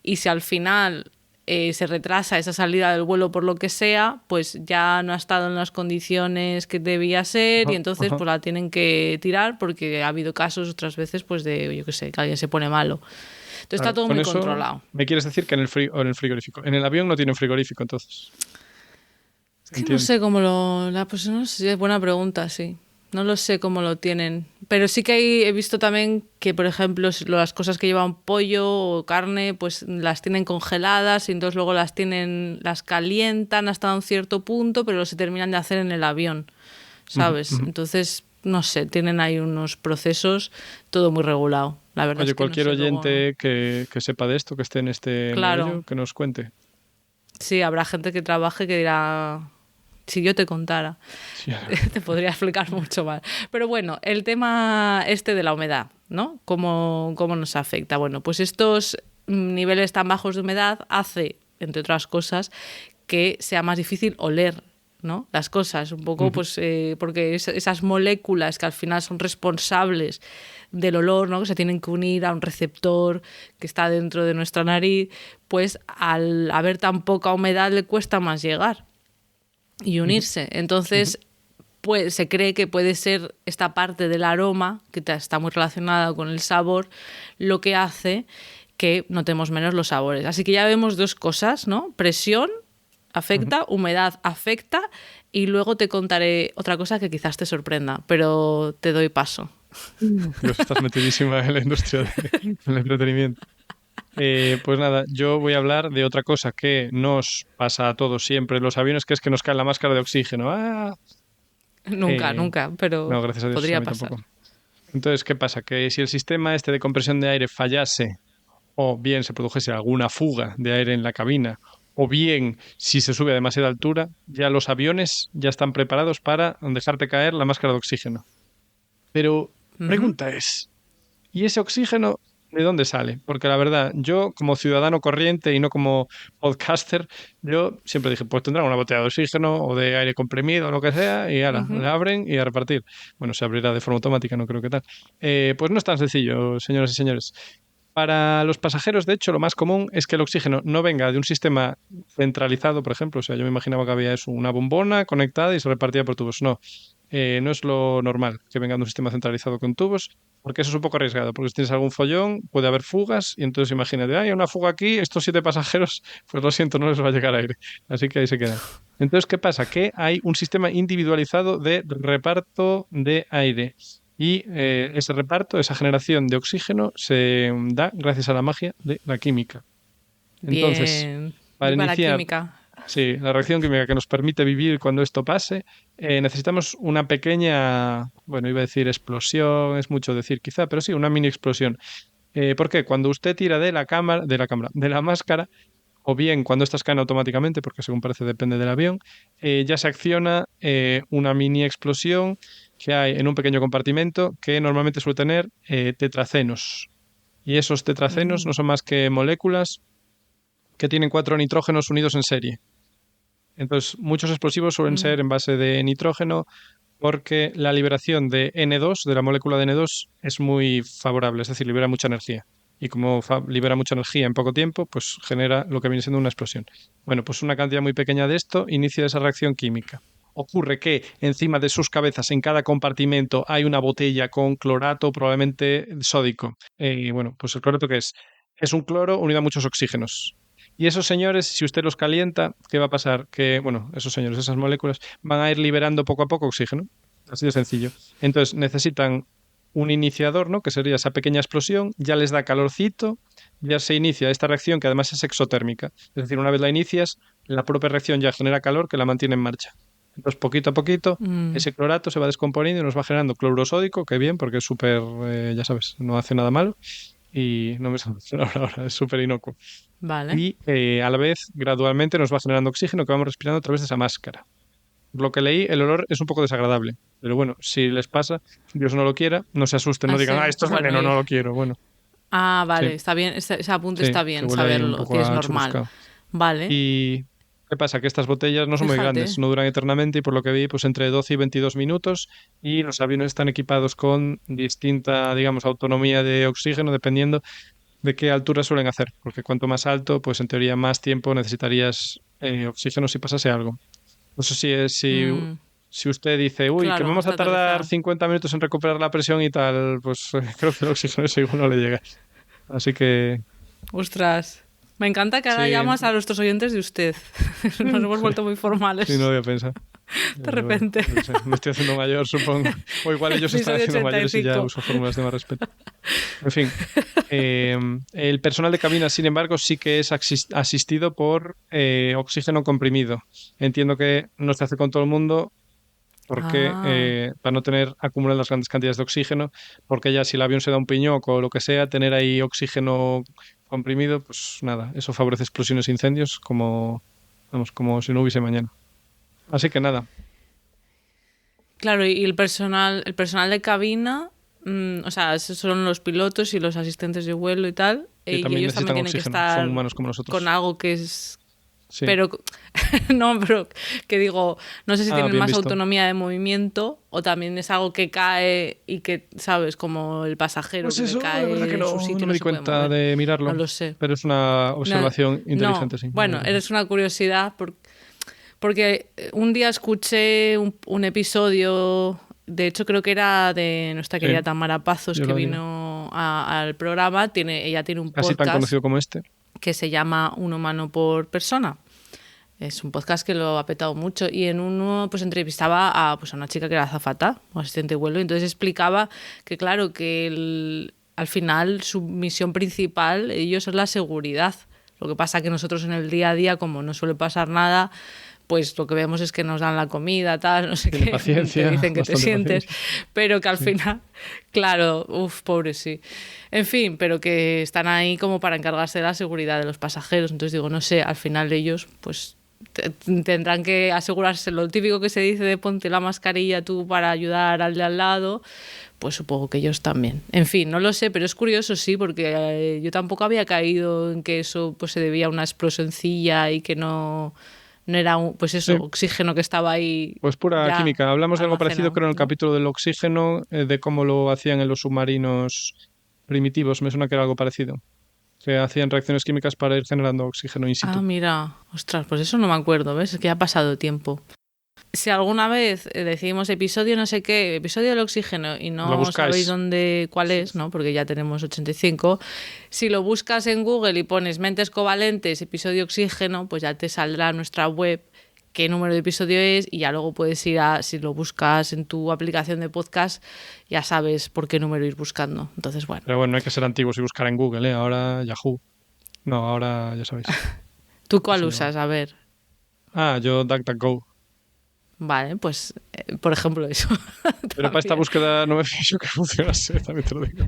y si al final se retrasa esa salida del vuelo por lo que sea, pues ya no ha estado en las condiciones que debía ser y Ajá, entonces ajá. pues la tienen que tirar porque ha habido casos otras veces pues de, yo qué sé, que alguien se pone malo. Entonces está Claro, todo con muy eso controlado. me quieres decir que o en el frigorífico. En el avión no tienen frigorífico, entonces. Es que no Entiendo. sé cómo pues no sé, es buena pregunta, sí. No lo sé cómo lo tienen. Pero sí que he visto también que, por ejemplo, las cosas que llevan pollo o carne, pues las tienen congeladas y entonces luego las calientan hasta un cierto punto, pero se terminan de hacer en el avión, Ujú, ¿sabes? ujú. Entonces, no sé, tienen ahí unos procesos, todo muy regulado. La verdad Oye, es que no cualquier sé luego. oyente que sepa de esto, que esté en este Claro, meollo, que nos cuente. sí, habrá gente que trabaje que dirá, si yo te contara. Sí. Te podría explicar mucho más. Pero bueno, el tema este de la humedad, ¿no? ¿Cómo nos afecta? Bueno, pues estos niveles tan bajos de humedad hace, entre otras cosas, que sea más difícil oler, ¿no? Las cosas, un poco, Ujú. pues, porque esas moléculas que al final son responsables del olor, ¿no? Que se tienen que unir a un receptor que está dentro de nuestra nariz, pues al haber tan poca humedad le cuesta más llegar y Ujú, unirse. ujú. Entonces, pues, se cree que puede ser esta parte del aroma, que está muy relacionada con el sabor, lo que hace que notemos menos los sabores. Así que ya vemos dos cosas, ¿no? Presión Ujú. afecta, humedad afecta, y luego te contaré otra cosa que quizás te sorprenda, pero te doy paso. Dios, estás metidísima en la industria del entretenimiento. Pues nada, yo voy a hablar de otra cosa que nos pasa a todos siempre en los aviones, que es que nos cae la máscara de oxígeno. Nunca, Eh, nunca, pero no, gracias a Dios, a podría mí pasar. tampoco. Entonces, ¿qué pasa? Que si el sistema este de compresión de aire fallase, o bien se produjese alguna fuga de aire en la cabina, o bien si se sube a demasiada altura, ya los aviones ya están preparados para dejarte caer la máscara de oxígeno. Pero Ujú. pregunta es, ¿y ese oxígeno de dónde sale? Porque la verdad, yo como ciudadano corriente y no como podcaster, yo siempre dije, pues tendrán una botella de oxígeno o de aire comprimido o lo que sea, y ala, le Ujú. abren y a repartir. Bueno, se abrirá de forma automática, no creo que tal. Pues no es tan sencillo, señoras y señores. Para los pasajeros, de hecho, lo más común es que el oxígeno no venga de un sistema centralizado, por ejemplo. O sea, yo me imaginaba que había eso, una bombona conectada y se repartía por tubos. No, no es lo normal que venga de un sistema centralizado con tubos, porque eso es un poco arriesgado, porque si tienes algún follón puede haber fugas y entonces imagínate, hay una fuga aquí, estos 7 pasajeros, pues lo siento, no les va a llegar aire. Así que ahí se quedan. Entonces, ¿qué pasa? Que hay un sistema individualizado de reparto de aire. Y ese reparto, esa generación de oxígeno se da gracias a la magia de la química. Entonces, Bien. para Viva la iniciar, química. sí, la reacción química que nos permite vivir cuando esto pase, necesitamos una pequeña, bueno, iba a decir explosión, es mucho decir quizá, pero sí, una mini explosión. ¿Por qué? Cuando usted tira de la máscara, o bien cuando estas caen automáticamente, porque según parece depende del avión, ya se acciona una mini explosión que hay en un pequeño compartimento que normalmente suele tener tetracenos. Y esos tetracenos no Mm. son más que moléculas que tienen 4 nitrógenos unidos en serie. Entonces, muchos explosivos suelen Mm. ser en base de nitrógeno porque la liberación de N2, de la molécula de N2, es muy favorable, es decir, libera mucha energía. Y como libera mucha energía en poco tiempo, pues genera lo que viene siendo una explosión. Bueno, pues una cantidad muy pequeña de esto inicia esa reacción química. Ocurre que encima de sus cabezas, en cada compartimento, hay una botella con clorato, probablemente sódico. Y bueno, pues el clorato, ¿qué es? Es un cloro unido a muchos oxígenos. Y esos señores, si usted los calienta, ¿qué va a pasar? Que, bueno, esos señores, esas moléculas, van a ir liberando poco a poco oxígeno. Así de sencillo. Entonces necesitan un iniciador, ¿no? Que sería esa pequeña explosión, ya les da calorcito, ya se inicia esta reacción que además es exotérmica. Es decir, una vez la inicias, la propia reacción ya genera calor que la mantiene en marcha. Entonces, poquito a poquito, Mm. ese clorato se va descomponiendo y nos va generando cloruro sódico, que bien, porque es súper, ya sabes, no hace nada malo. Y no me sale la palabra ahora, es súper inocuo. Vale. Y a la vez, gradualmente, nos va generando oxígeno que vamos respirando a través de esa máscara. Lo que leí, el olor es un poco desagradable. Pero bueno, si les pasa, Dios no lo quiera, no se asusten, no digan, sí. esto es Bueno, veneno, no lo quiero. Bueno, vale, sí, está bien, ese apunte sí, está que bien huele ahí un saberlo, poco que es a normal. chamuscado. Vale, Y ¿qué pasa? Que estas botellas no son muy grandes, fíjate. no duran eternamente y por lo que vi, pues entre 12 y 22 minutos y los aviones están equipados con distinta, digamos, autonomía de oxígeno dependiendo de qué altura suelen hacer, porque cuanto más alto, pues en teoría más tiempo necesitarías oxígeno si pasase algo. No sé Mm, si usted dice, uy, que claro, vamos a hasta tardar aterrizar. 50 minutos en recuperar la presión y tal, pues creo que el oxígeno ese igual no le llega. Así que Ostras. Me encanta que ahora sí, llamas a nuestros oyentes de usted. Nos hemos vuelto muy sí, no lo formales había pensado. de Bueno, repente. yo qué sé, me estoy haciendo mayor, supongo. O igual ellos se están Episodio haciendo mayores y ya 85. uso fórmulas de más respeto. En fin, el personal de cabina, sin embargo, sí que es asistido por oxígeno comprimido. Entiendo que no se hace con todo el mundo porque Ah, para no tener acumular las grandes cantidades de oxígeno, porque ya si el avión se da un piñoco o lo que sea, tener ahí oxígeno comprimido, pues nada, eso favorece explosiones e incendios como, vamos, como si no hubiese mañana. Así que nada, claro, y el personal de cabina, o sea, esos son los pilotos y los asistentes de vuelo y tal, que y también ellos también necesitan tienen que oxígeno, son estar humanos como con nosotros. algo que es. Sí. Pero, no, pero que digo, no sé si Ah, tienen bien más visto. autonomía de movimiento o también es algo que cae y que, ¿sabes? Como el pasajero Pues que se eso, la verdad que cae en su no sitio y me no di se puede cuenta mover. de mirarlo, No lo sé. pero es una No, observación no. inteligente, sí, la Bueno, verdad que sí. eres una curiosidad porque un día escuché un episodio, de hecho creo que era de nuestra Sí, querida Tamara Pazos yo que lo haría. vino al programa. Ella tiene un Casi tan podcast conocido como este. que se llama Un humano por persona. Es un podcast que lo ha petado mucho y en uno pues entrevistaba a una chica que era azafata o asistente de vuelo y entonces explicaba que claro que al final su misión principal ellos es la seguridad. Lo que pasa que nosotros en el día a día como no suele pasar nada pues lo que vemos es que nos dan la comida, tal, no sé Tiene qué, te paciencia, dicen que te bastante sientes, paciencia. pero que al Sí. final, claro, pobre sí. En fin, pero que están ahí como para encargarse de la seguridad de los pasajeros. Entonces digo, no sé, al final ellos, pues tendrán que asegurarse lo típico que se dice de ponte la mascarilla tú para ayudar al de al lado, pues supongo que ellos también. En fin, no lo sé, pero es curioso, sí, porque yo tampoco había caído en que eso pues se debía a una explosioncilla y que no era pues eso, Sí, oxígeno que estaba ahí pues pura ya química. Hablamos de algo parecido, almacenado, creo, en el ¿no? capítulo del oxígeno, de cómo lo hacían en los submarinos primitivos. Me suena que era algo parecido. Que hacían reacciones químicas para ir generando oxígeno in Ah, situ. mira, ostras, pues eso no me acuerdo, ¿ves? Es que ya ha pasado tiempo. Si alguna vez decidimos episodio no sé qué, episodio del oxígeno y Lo no sabéis buscáis. cuál es, ¿no? Porque ya tenemos 85, si lo buscas en Google y pones mentes covalentes, episodio oxígeno, pues ya te saldrá nuestra web qué número de episodio es y ya luego puedes ir si lo buscas en tu aplicación de podcast, ya sabes por qué número ir buscando. Entonces, bueno, Pero bueno, no hay que ser antiguos y buscar en Google, ¿eh? Ahora Yahoo. No, ahora ya sabéis. ¿tú cuál Así usas? no. A ver. Ah, yo DuckDuckGo. Vale, pues, por ejemplo, eso Pero para esta también. búsqueda no me fijo que funcionase, también te lo digo.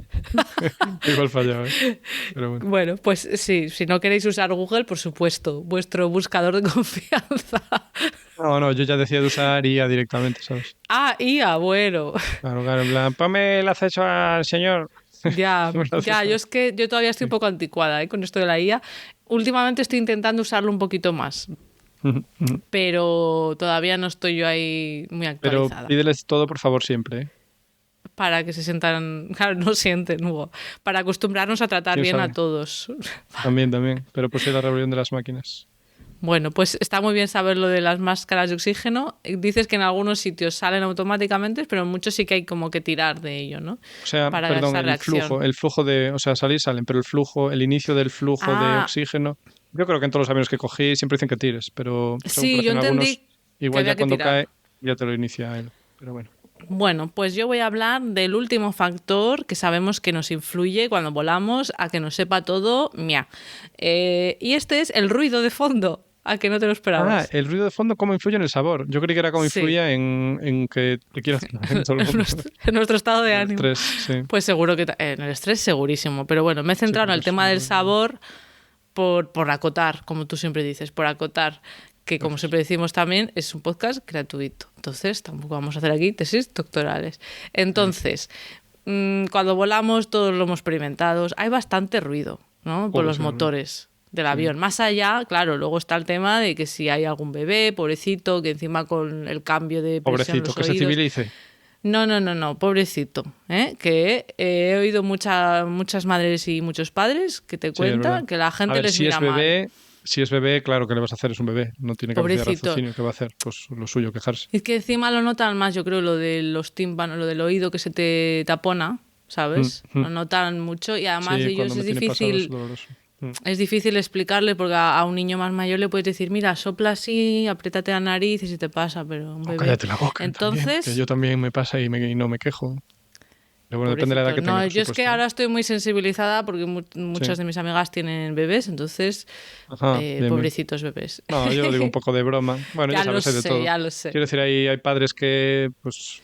Igual fallado, ¿eh? Pero bueno. Bueno, pues sí, si no queréis usar Google, por supuesto, vuestro buscador de confianza. No, no, yo ya decía de usar IA directamente, ¿sabes? Ah, IA, bueno. Claro, claro, en plan, ponme el acceso al señor. Ya, Ponme el ya, acceso. yo es que yo todavía estoy un Sí. poco anticuada con esto de la IA. Últimamente estoy intentando usarlo un poquito más, Ujú, ujú. pero todavía no estoy yo ahí muy Pero actualizada. pídeles todo, por favor, siempre, ¿eh? Para que se sientan, claro, no sienten, Hugo, para acostumbrarnos a tratar ¿Quién bien a sabe? todos. También, también. Pero pues sí, la rebelión de las máquinas. Bueno, pues está muy bien saber lo de las máscaras de oxígeno. Dices que en algunos sitios salen automáticamente, pero en muchos sí que hay como que tirar de ello, ¿no? O sea, Para perdón, esa reacción. el flujo de, o sea, salir salen, pero el flujo, el inicio del flujo de Ah, oxígeno, yo creo que en todos los aviones que cogí siempre dicen que tires, pero según sí, yo parecen algunos, entendí que igual ya había que cuando cae, tirar. ya te lo inicia él. Pero bueno. Bueno, pues yo voy a hablar del último factor que sabemos que nos influye cuando volamos a que nos sepa todo, mia. Y este es el ruido de fondo, a que no te lo Ah, esperabas. el ruido de fondo, ¿cómo influye en el sabor? Yo creí que era cómo Sí, influía en que te quieras en todo el en mundo. nuestro estado de El ánimo. estrés, sí. Pues seguro que en el estrés segurísimo, pero bueno, me he Sí, centrado en porque el es tema un del ruido. sabor por acotar, como tú siempre dices, por acotar. que como siempre decimos también, es un podcast gratuito. Entonces, tampoco vamos a hacer aquí tesis doctorales. Entonces, cuando volamos, todos lo hemos experimentado. Hay bastante ruido, ¿no? Por los motores del avión. Más allá, claro, luego está el tema de que si hay algún bebé, pobrecito, que encima con el cambio de presión Pobrecito, los que oídos, se civilice. No, pobrecito, ¿eh? Que he oído muchas madres y muchos padres que te cuentan que la gente les mira mal. Si es bebé, claro que le vas a hacer, es un bebé, no tiene capacidad de Pobrecito. raciocinio, ¿qué va a hacer? Pues lo suyo, quejarse. Es que encima lo notan más, yo creo, lo de los tímpanos, lo del oído que se te tapona, ¿sabes? Lo notan mucho y además Sí, ellos cuando me es tiene pasado difícil. es doloroso. Es difícil explicarle porque a un niño más mayor le puedes decir, mira, sopla así, apriétate la nariz y se te pasa, pero un bebé... Cállate la boca. Entonces, también, que yo también me pasa y no me quejo. Pero bueno, depende de la edad que tenga, por yo es que supuesto. ahora estoy muy sensibilizada porque muchas de mis amigas tienen bebés, entonces, Ajá, bien. pobrecitos bebés. No, yo lo digo un poco de broma. Bueno, ya sabes, hay de todo. Ya lo sé. Quiero decir, hay padres que pues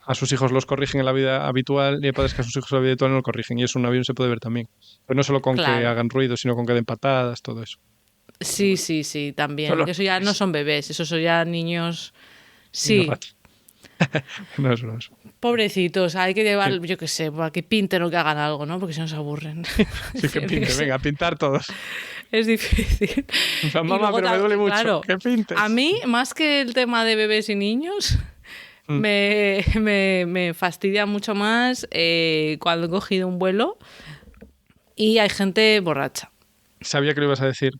a sus hijos los corrigen en la vida habitual y hay padres que a sus hijos en la vida habitual no lo corrigen. Y eso en un avión se puede ver también. Pero no solo con que hagan ruido, sino con que den patadas, todo eso. Sí, también. Porque eso ya no son bebés, esos son ya niños... Sí. No es eso. Pobrecitos, hay que llevar, yo qué sé, para que pinten o que hagan algo, ¿no? Porque si no se aburren. Sí, que pinten, venga, a pintar todos. Es difícil. Mamá, pero me duele mucho. Claro, que pintes. A mí, más que el tema de bebés y niños, me fastidia mucho más cuando he cogido un vuelo y hay gente borracha. Sabía que lo ibas a decir.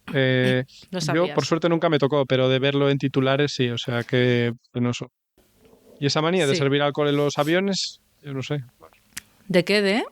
Yo, por suerte, nunca me tocó, pero de verlo en titulares sí, o sea, que penoso. ¿Y esa manía de servir alcohol en los aviones? Yo no sé. ¿De qué?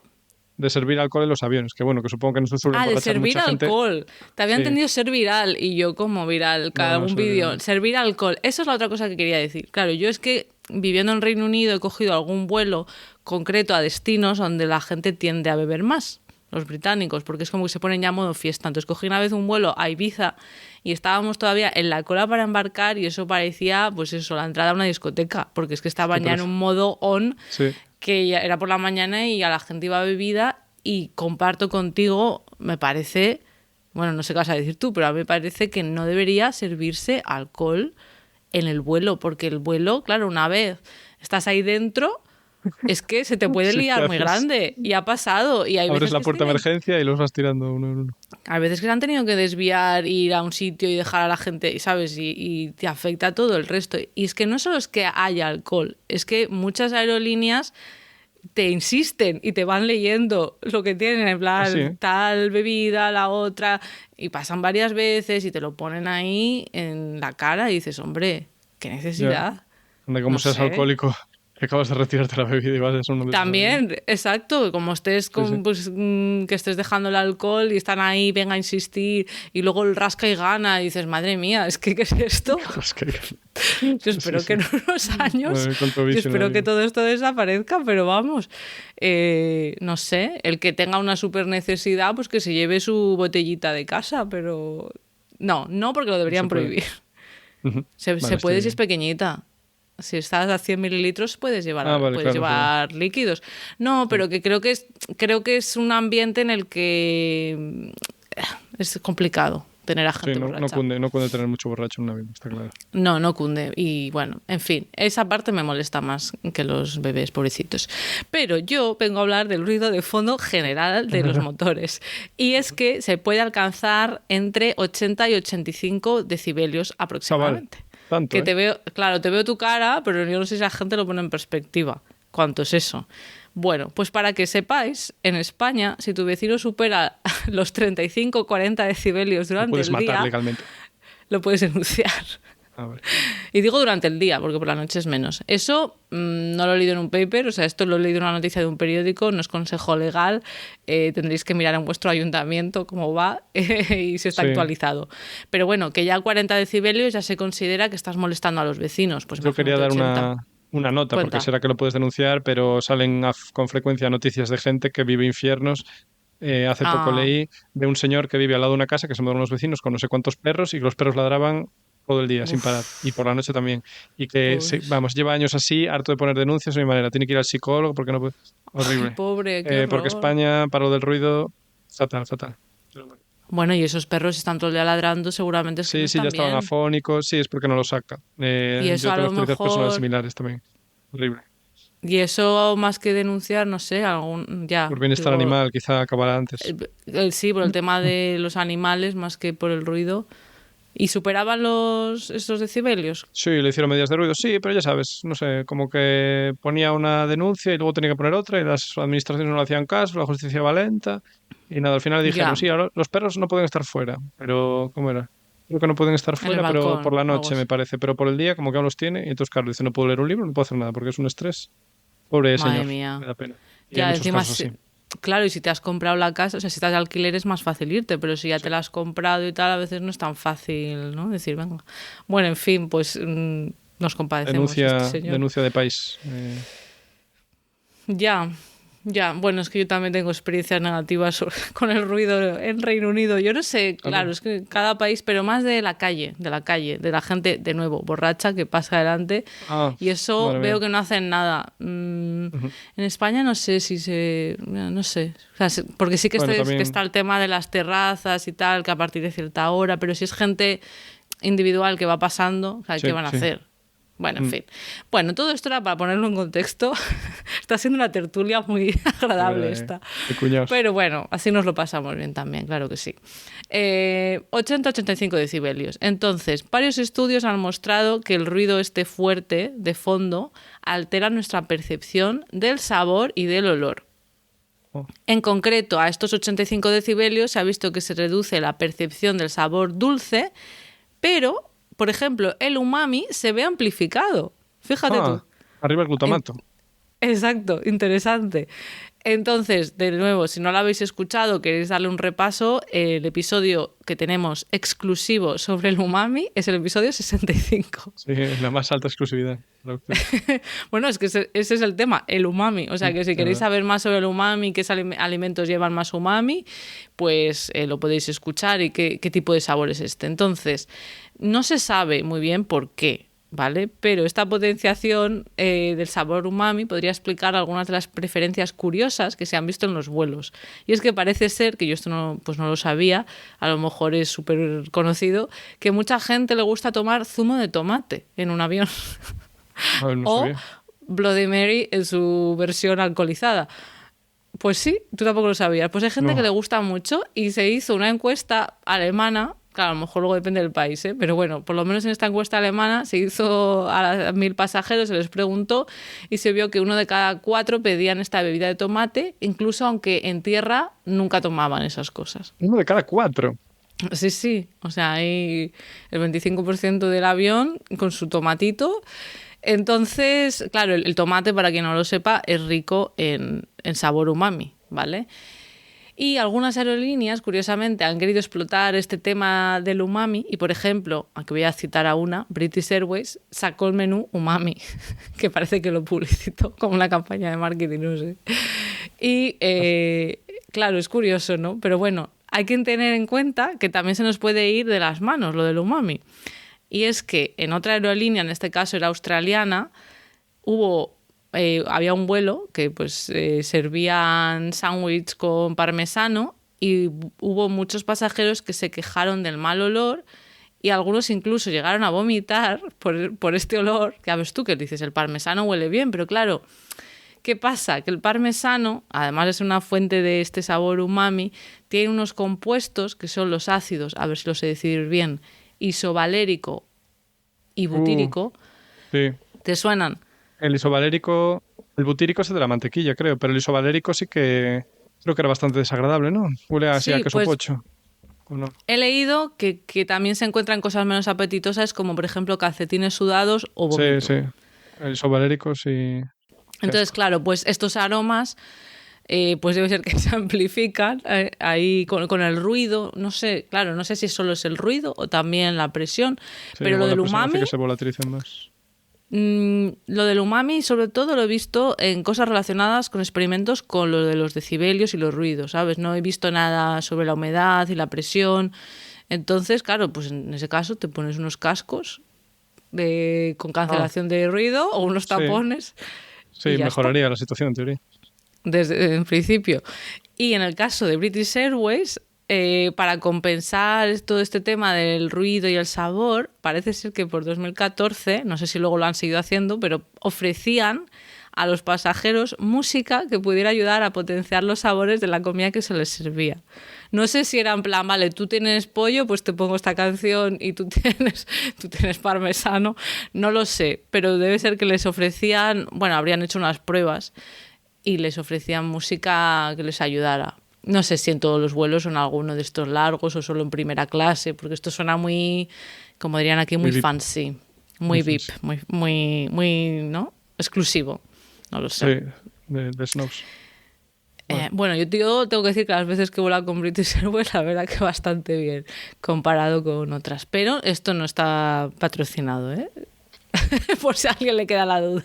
De servir alcohol en los aviones, que bueno, que supongo que no se suele de servir alcohol. Te había entendido ser viral y yo como viral, cada un vídeo. Servir alcohol. Eso es la otra cosa que quería decir. Claro, yo es que viviendo en Reino Unido he cogido algún vuelo concreto a destinos donde la gente tiende a beber más. Los británicos, porque es como que se ponen ya a modo fiesta. Entonces cogí una vez un vuelo a Ibiza y estábamos todavía en la cola para embarcar y eso parecía, pues eso, la entrada a una discoteca, porque es que estaban ya en un modo on, que ya era por la mañana y a la gente iba bebida y comparto contigo, me parece, bueno, no sé qué vas a decir tú, pero a mí me parece que no debería servirse alcohol en el vuelo, porque el vuelo, claro, una vez estás ahí dentro... Es que se te puede liar muy grande y ha pasado. Y hay Abres veces la que puerta de emergencia y los vas tirando uno en uno. Hay veces que se han tenido que desviar, ir a un sitio y dejar a la gente, ¿sabes? Y te afecta todo el resto. Y es que no solo es que haya alcohol, es que muchas aerolíneas te insisten y te van leyendo lo que tienen, en plan, tal bebida, la otra, y pasan varias veces y te lo ponen ahí en la cara y dices, hombre, qué necesidad. Anda, como seas alcohólico, que acabas de retirarte la bebida y vas a ser uno de También, exacto, como estés pues, que estés dejando el alcohol y están ahí, venga a insistir, y luego el rasca y gana, y dices, madre mía, ¿qué es esto? Yo espero que en unos años, yo espero que todo esto desaparezca, pero vamos, no sé, el que tenga una súper necesidad, pues que se lleve su botellita de casa, pero no porque lo deberían prohibir. Se puede si es pequeñita. Si estás a 100 mililitros puedes llevar, llevar líquidos. No, pero que creo que es un ambiente en el que es complicado tener a gente borracha. No cunde tener mucho borracho en un avión, está claro. No cunde. Y bueno, en fin, esa parte me molesta más que los bebés pobrecitos. Pero yo vengo a hablar del ruido de fondo general de los motores. Y es que se puede alcanzar entre 80 y 85 decibelios aproximadamente. Tanto, que te veo tu cara, pero yo no sé si la gente lo pone en perspectiva. ¿Cuánto es eso? Bueno, pues para que sepáis, en España, si tu vecino supera los 35 o 40 decibelios durante el día, legalmente. Lo puedes denunciar. Y digo durante el día, porque por la noche es menos. Eso no lo he leído en un paper, o sea, esto lo he leído en una noticia de un periódico, no es consejo legal, tendréis que mirar en vuestro ayuntamiento cómo va y si está actualizado. Pero bueno, que ya 40 decibelios ya se considera que estás molestando a los vecinos. Pues yo quería dar una nota, porque será que lo puedes denunciar, pero salen con frecuencia noticias de gente que vive infiernos. Hace poco leí de un señor que vive al lado de una casa que se mudaron los vecinos con no sé cuántos perros y los perros ladraban todo el día sin parar y por la noche también y que lleva años así, harto de poner denuncias de mi manera, tiene que ir al psicólogo porque no puede. Horrible. Ay, pobre, qué horror. Porque España, para lo del ruido, fatal. Bueno, y esos perros están todo el día ladrando, seguramente es que no Sí, sí, ya están estaban bien. afónicos, sí, es porque no lo saca. Y eso Yo a tengo lo experiencias personales mejor, similares también. Horrible. y eso más que denunciar, no sé, algún, Por ya, bienestar digo, animal, quizá acabará antes. sí, por el tema de los animales más que por el ruido. ¿Y superaban esos decibelios? Sí, le hicieron medidas de ruido, sí, pero ya sabes, no sé, como que ponía una denuncia y luego tenía que poner otra y las administraciones no le hacían caso, la justicia va lenta y nada, al final le dijeron, Ya, sí, ahora los perros no pueden estar fuera, pero ¿cómo era? Creo que no pueden estar en el fuera, pero por balcón la o algo noche me así. parece, pero por el día como que aún los tiene y entonces, claro, dice, no puedo leer un libro, no puedo hacer nada porque es un estrés. Pobre Madre señor, me mía. da pena. Y hay Ya, muchos encima, casos así. claro, y si te has comprado la casa, o sea, si estás de alquiler es más fácil irte, pero si ya Sí. te la has comprado y tal, a veces no es tan fácil, ¿no? Decir, venga. Bueno, en fin, pues nos compadecemos de este Denuncia, señor. denuncia de país. Ya, ya. Bueno, es que yo también tengo experiencias negativas con el ruido en Reino Unido. Yo no sé, claro, Claro. es que cada país, pero más de la gente, de nuevo, borracha que pasa adelante. Ah, Y eso madre veo mía. que no hacen nada. Ujú. En España no sé si se... No sé. O sea, porque sí que, Bueno, que también. está el tema de las terrazas y tal, que a partir de cierta hora, pero si es gente individual que va pasando, o sea, ¿qué Sí, van a sí. hacer? Bueno, en Mm, fin. Bueno, todo esto era para ponerlo en contexto. Está siendo una tertulia muy agradable de, esta. de cuñados. Pero bueno, así nos lo pasamos bien también, claro que sí. 80-85 decibelios. Entonces, varios estudios han mostrado que el ruido este fuerte de fondo altera nuestra percepción del sabor y del olor. Oh. En concreto, a estos 85 decibelios se ha visto que se reduce la percepción del sabor dulce, pero, por ejemplo, el umami se ve amplificado. Fíjate tú. Ah, arriba el glutamato. Exacto, interesante. Entonces, de nuevo, si no lo habéis escuchado, queréis darle un repaso, el episodio que tenemos exclusivo sobre el umami es el episodio 65. Sí, la más alta exclusividad. Bueno, es que ese es el tema, el umami. O sea, que si De queréis verdad. saber más sobre el umami, qué alimentos llevan más umami, pues lo podéis escuchar y qué tipo de sabor es este. Entonces, no se sabe muy bien por qué, ¿vale? Pero esta potenciación del sabor umami podría explicar algunas de las preferencias curiosas que se han visto en los vuelos. Y es que parece ser, que yo esto no, pues no lo sabía, a lo mejor es súper conocido, que mucha gente le gusta tomar zumo de tomate en un avión. A ver, no O sabía. Bloody Mary en su versión alcoholizada. Pues sí, tú tampoco lo sabías. Pues hay gente que le No. gusta mucho y se hizo una encuesta alemana. Claro, a lo mejor luego depende del país, ¿eh? Pero bueno, por lo menos en esta encuesta alemana se hizo a 1000 pasajeros, se les preguntó y se vio que 1 de cada 4 pedían esta bebida de tomate, incluso aunque en tierra nunca tomaban esas cosas. 1 de cada 4. Sí, sí, o sea, hay el 25% del avión con su tomatito. Entonces, claro, el tomate, para quien no lo sepa, es rico en sabor umami, ¿vale? Y algunas aerolíneas, curiosamente, han querido explotar este tema del umami y, por ejemplo, aquí voy a citar a una, British Airways sacó el menú umami, que parece que lo publicitó como una campaña de marketing, no sé. Y, claro, es curioso, ¿no? Pero bueno, hay que tener en cuenta que también se nos puede ir de las manos lo del umami. Y es que en otra aerolínea, en este caso era australiana, había un vuelo que pues servían sándwich con parmesano y hubo muchos pasajeros que se quejaron del mal olor y algunos incluso llegaron a vomitar por este olor, que a ver tú que dices, el parmesano huele bien, pero claro, ¿qué pasa? Que el parmesano, además de ser una fuente de este sabor umami, tiene unos compuestos que son los ácidos, a ver si lo sé decir bien, isovalérico y Uh, butírico. sí. ¿Te suenan? El isovalérico, el butírico es el de la mantequilla, creo, pero el isovalérico sí que creo que era bastante desagradable, ¿no? Huele así a Sí, queso pues pocho. ¿O no? he leído que también se encuentran cosas menos apetitosas como por ejemplo calcetines sudados o Sí, vómito. sí. El isovalérico sí. Qué Entonces, asco. claro, pues estos aromas pues debe ser que se amplifican ahí con el ruido, no sé, claro, no sé si solo es el ruido o también la presión, Sí, pero lo igual la del presión hace umami, que se volatilicen más. lo del umami sobre todo lo he visto en cosas relacionadas con experimentos con lo de los decibelios y los ruidos, ¿sabes? No he visto nada sobre la humedad y la presión. Entonces, claro, pues en ese caso te pones unos cascos con Ah, cancelación de ruido o unos sí. tapones y Sí, ya está, mejoraría la situación en teoría. desde en principio. Y en el caso de British Airways, para compensar todo este tema del ruido y el sabor, parece ser que por 2014, no sé si luego lo han seguido haciendo, pero ofrecían a los pasajeros música que pudiera ayudar a potenciar los sabores de la comida que se les servía. No sé si era en plan, vale, tú tienes pollo, pues te pongo esta canción y tú tienes parmesano. No lo sé, pero debe ser que les ofrecían, bueno, habrían hecho unas pruebas y les ofrecían música que les ayudara. No sé si en todos los vuelos o en alguno de estos largos o solo en primera clase, porque esto suena muy, como dirían aquí, muy fancy, muy VIP, muy, ¿no? Exclusivo. No lo sé. Sí, de snobs. Bueno, yo tengo que decir que las veces que he volado con British Airways, la verdad que bastante bien comparado con otras. Pero esto no está patrocinado, ¿eh? Por si a alguien le queda la duda.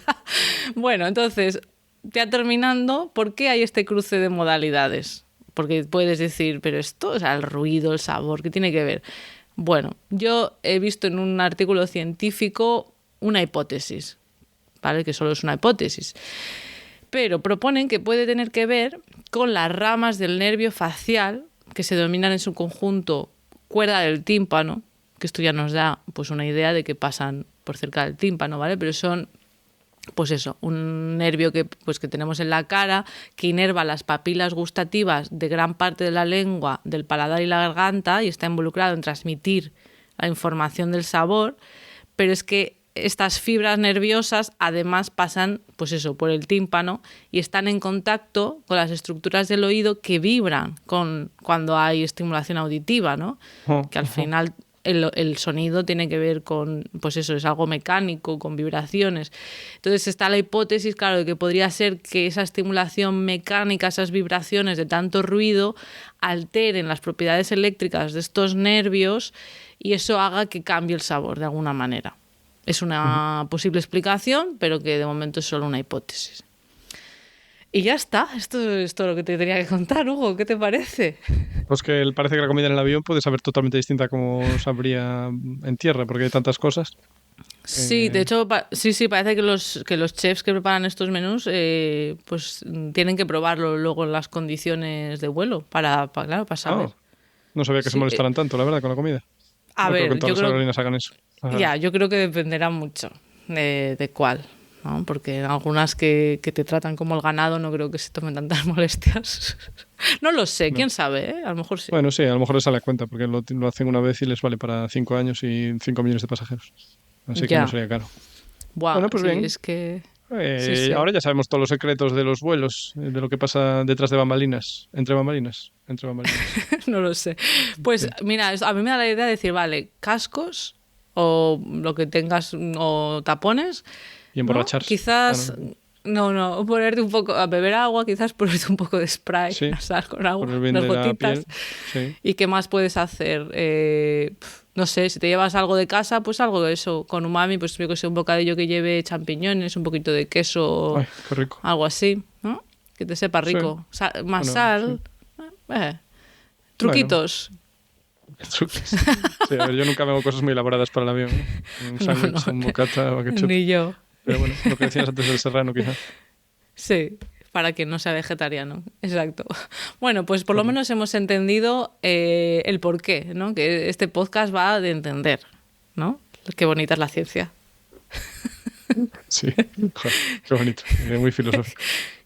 Bueno, entonces, ya terminando, ¿por qué hay este cruce de modalidades? Porque puedes decir, pero esto, o sea, el ruido, el sabor, ¿qué tiene que ver? Bueno, yo he visto en un artículo científico una hipótesis, ¿vale? Que solo es una hipótesis. Pero proponen que puede tener que ver con las ramas del nervio facial que se denominan en su conjunto cuerda del tímpano, que esto ya nos da pues una idea de que pasan por cerca del tímpano, ¿vale? Pero son, pues eso, un nervio que tenemos en la cara, que inerva las papilas gustativas de gran parte de la lengua, del paladar y la garganta, y está involucrado en transmitir la información del sabor, pero es que estas fibras nerviosas además pasan, pues eso, por el tímpano y están en contacto con las estructuras del oído que vibran cuando hay estimulación auditiva, ¿no? Que al final el sonido tiene que ver con, pues eso, es algo mecánico, con vibraciones. Entonces está la hipótesis, claro, de que podría ser que esa estimulación mecánica, esas vibraciones de tanto ruido, alteren las propiedades eléctricas de estos nervios y eso haga que cambie el sabor de alguna manera. Es una posible explicación, pero que de momento es solo una hipótesis. Y ya está, esto es todo lo que te tenía que contar, Hugo, ¿qué te parece? Pues que parece que la comida en el avión puede saber totalmente distinta a como sabría en tierra, porque hay tantas cosas. Sí, de hecho, sí, parece que los chefs que preparan estos menús pues tienen que probarlo luego en las condiciones de vuelo para saber. No sabía que se molestaran tanto, la verdad, con la comida. A ver, creo que en todas las aerolíneas hagan eso. Ya, yo creo que dependerá mucho de cuál, ¿no? Porque en algunas que te tratan como el ganado no creo que se tomen tantas molestias. No lo sé, quién sabe, ¿eh? A lo mejor sí. Bueno, sí, a lo mejor les sale a cuenta, porque lo hacen una vez y les vale para 5 años y 5 millones de pasajeros. Así que no sería caro. Wow, bueno, pues sí, bien. Es que... Ahora ya sabemos todos los secretos de los vuelos, de lo que pasa detrás de bambalinas, entre bambalinas. No lo sé. Pues mira, a mí me da la idea de decir, vale, cascos o lo que tengas o tapones. Y emborracharse. ¿No? Quizás... No, ponerte un poco a beber agua, quizás ponerte un poco de spray nasal con agua, unas gotitas. Sí. ¿Y qué más puedes hacer? No sé, si te llevas algo de casa, pues algo de eso. Con umami, pues yo que sé, un bocadillo que lleve champiñones, un poquito de queso. Ay, qué rico. Algo así, ¿no? Que te sepa rico. Sí. Más sal. Sí. Truquitos. Sí, a ver, yo nunca me hago cosas muy elaboradas para el avión. Un sándwich, un bocata o ketchup. Ni yo. Pero bueno, lo que decías antes del serrano, quizás. Sí, para que no sea vegetariano. Exacto. Bueno, pues por lo menos hemos entendido el porqué, ¿no? Que este podcast va de entender, ¿no? Qué bonita es la ciencia. Sí, joder, qué bonito, muy filosófico.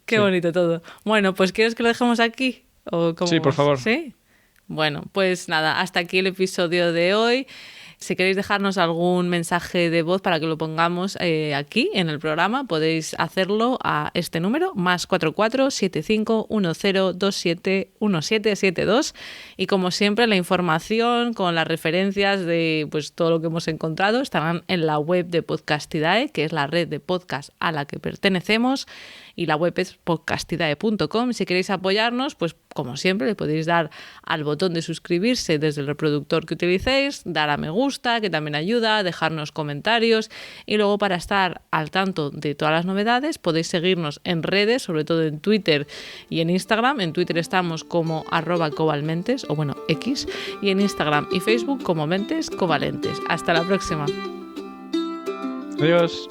Qué bonito todo. Bueno, pues ¿quieres que lo dejemos aquí? ¿O cómo sí, por favor. ¿Sí? Bueno, pues nada, hasta aquí el episodio de hoy. Si queréis dejarnos algún mensaje de voz para que lo pongamos aquí en el programa, podéis hacerlo a este número, +44 75 10 27 1772. Y como siempre, la información con las referencias de pues todo lo que hemos encontrado estarán en la web de Podcastidae, que es la red de podcast a la que pertenecemos. Y la web es podcastidae.com. Si queréis apoyarnos, pues como siempre, le podéis dar al botón de suscribirse desde el reproductor que utilicéis, dar a me gusta, que también ayuda, dejarnos comentarios. Y luego, para estar al tanto de todas las novedades, podéis seguirnos en redes, sobre todo en Twitter y en Instagram. En Twitter estamos como @covalmentes, o bueno, X, y en Instagram y Facebook como Mentes Covalentes. Hasta la próxima. Adiós.